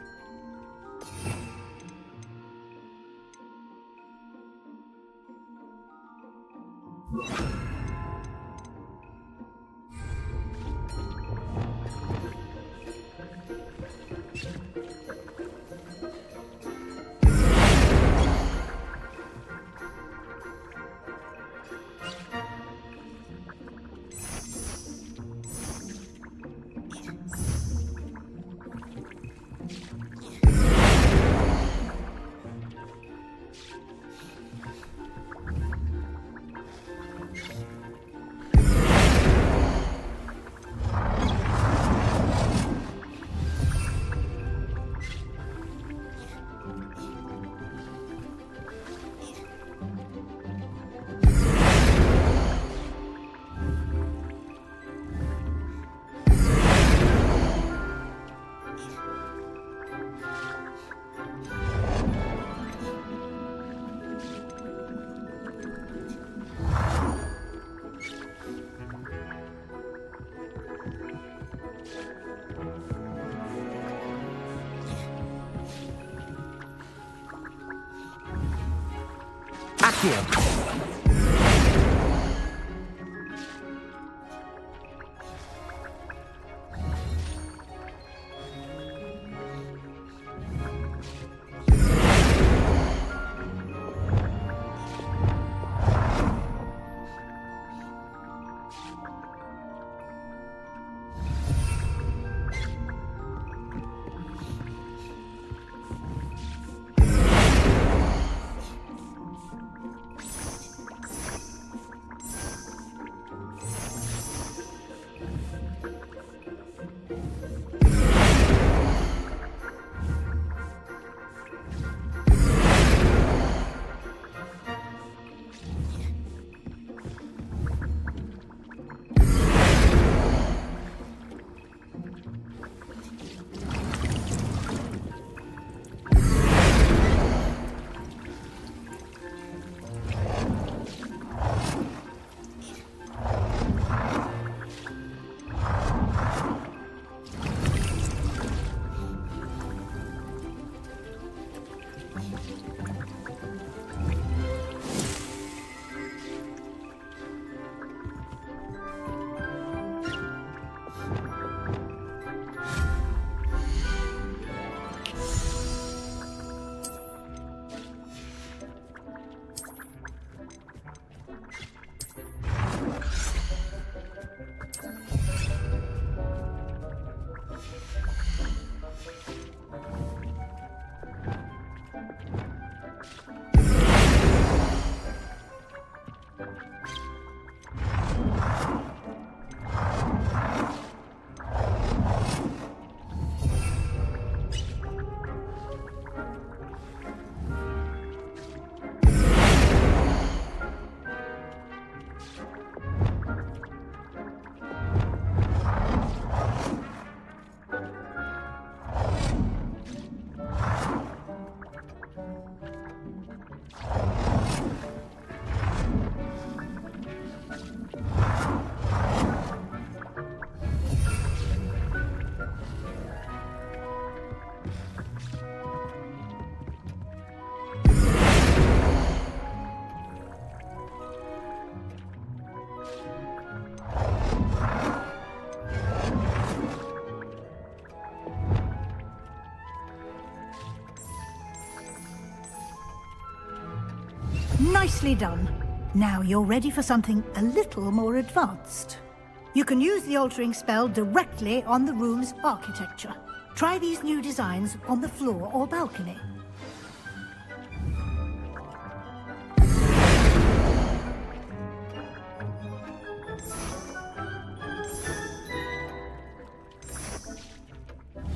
Speaker 17: Nicely done. Now you're ready for something a little more advanced. You can use the altering spell directly on the room's architecture. Try these new designs on the floor or balcony.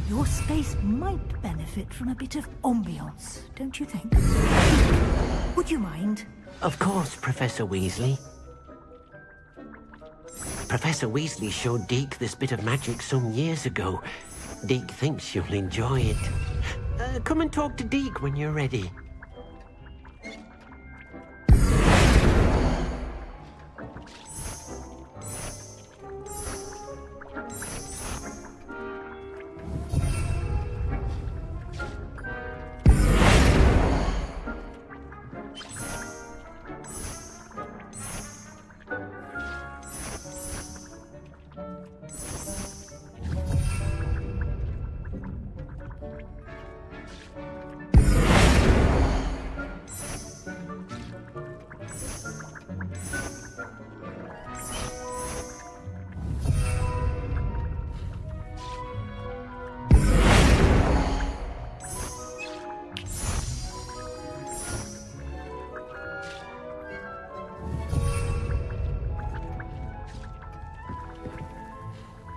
Speaker 17: Your space might benefit from a bit of ambiance, don't you think? Would you mind?
Speaker 20: Of course, Professor Weasley. Professor Weasley showed Deke this bit of magic some years ago. Deke thinks you'll enjoy it. Come and talk to Deke when you're ready.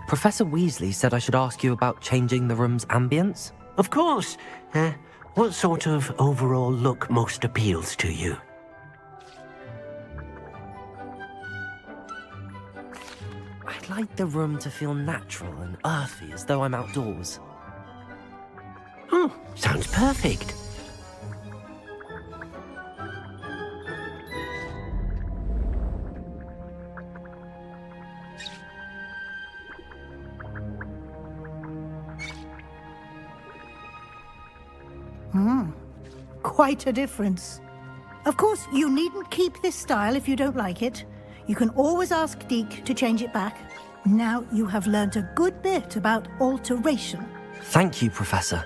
Speaker 3: Professor Weasley said I should ask you about changing the room's ambience.
Speaker 20: Of course. What sort of overall look most appeals to you?
Speaker 3: I'd like the room to feel natural and earthy, as though I'm outdoors.
Speaker 20: Oh, sounds perfect.
Speaker 17: Quite a difference. Of course, you needn't keep this style if you don't like it. You can always ask Deke to change it back. Now you have learnt a good bit about alteration.
Speaker 3: Thank you, Professor.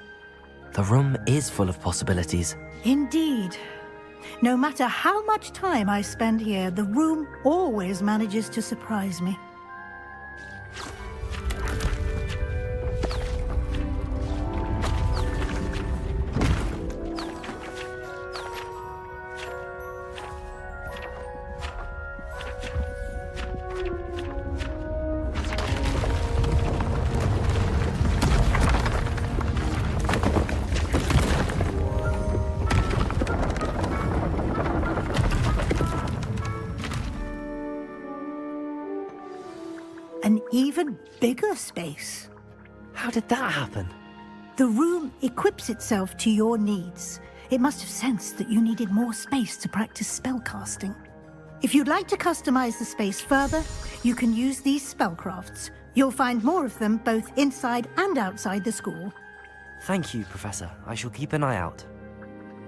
Speaker 3: The room is full of possibilities.
Speaker 17: Indeed. No matter how much time I spend here, the room always manages to surprise me. An even bigger space.
Speaker 3: How did that happen?
Speaker 17: The room equips itself to your needs. It must have sensed that you needed more space to practice spellcasting. If you'd like to customize the space further, you can use these spellcrafts. You'll find more of them both inside and outside the school.
Speaker 3: Thank you, Professor. I shall keep an eye out.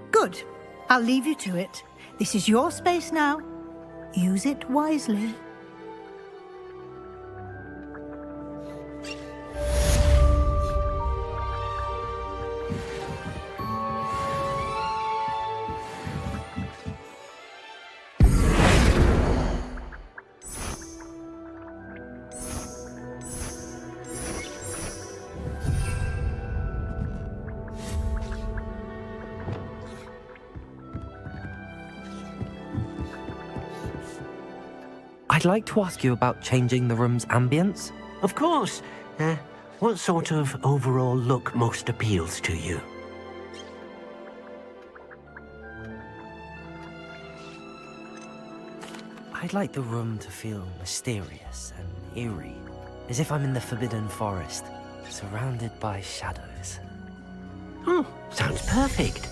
Speaker 17: Good. I'll leave you to it. This is your space now. Use it wisely.
Speaker 3: I'd like to ask you about changing the room's ambience.
Speaker 20: Of course. What sort of overall look most appeals to you?
Speaker 3: I'd like the room to feel mysterious and eerie, as if I'm in the Forbidden Forest, surrounded by shadows.
Speaker 20: Oh, sounds perfect.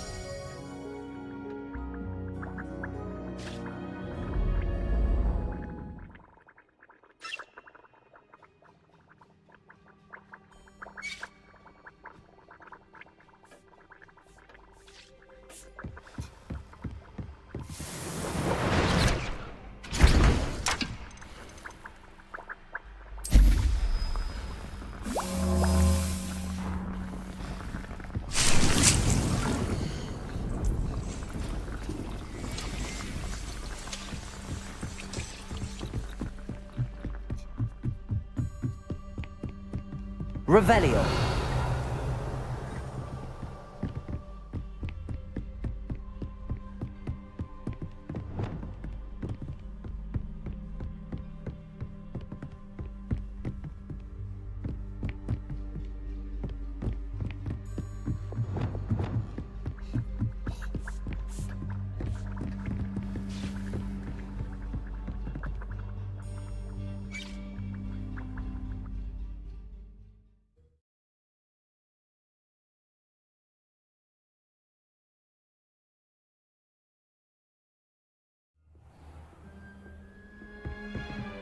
Speaker 3: Revelio.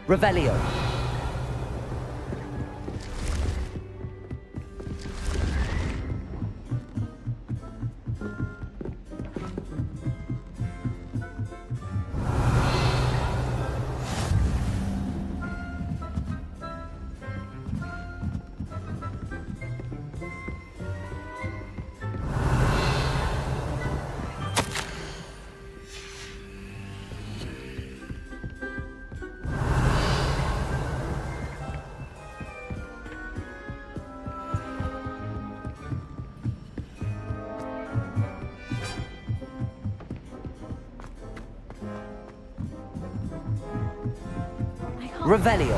Speaker 3: Revelio. Revelio.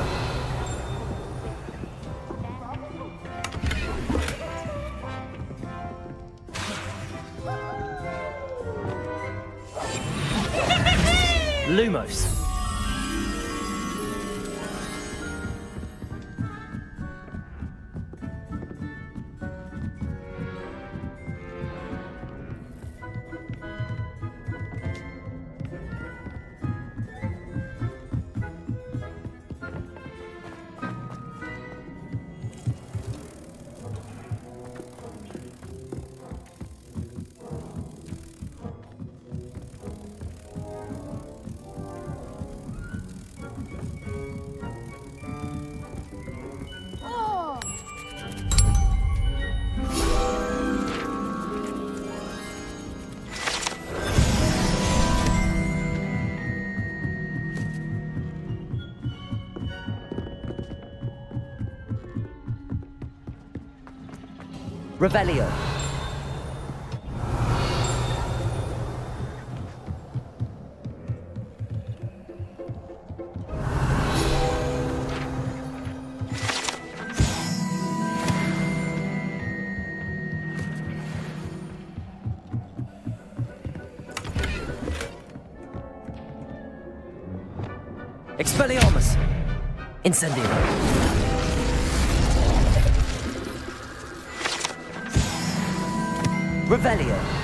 Speaker 3: Revelio. Expelliarmus! Incendio. Revelio.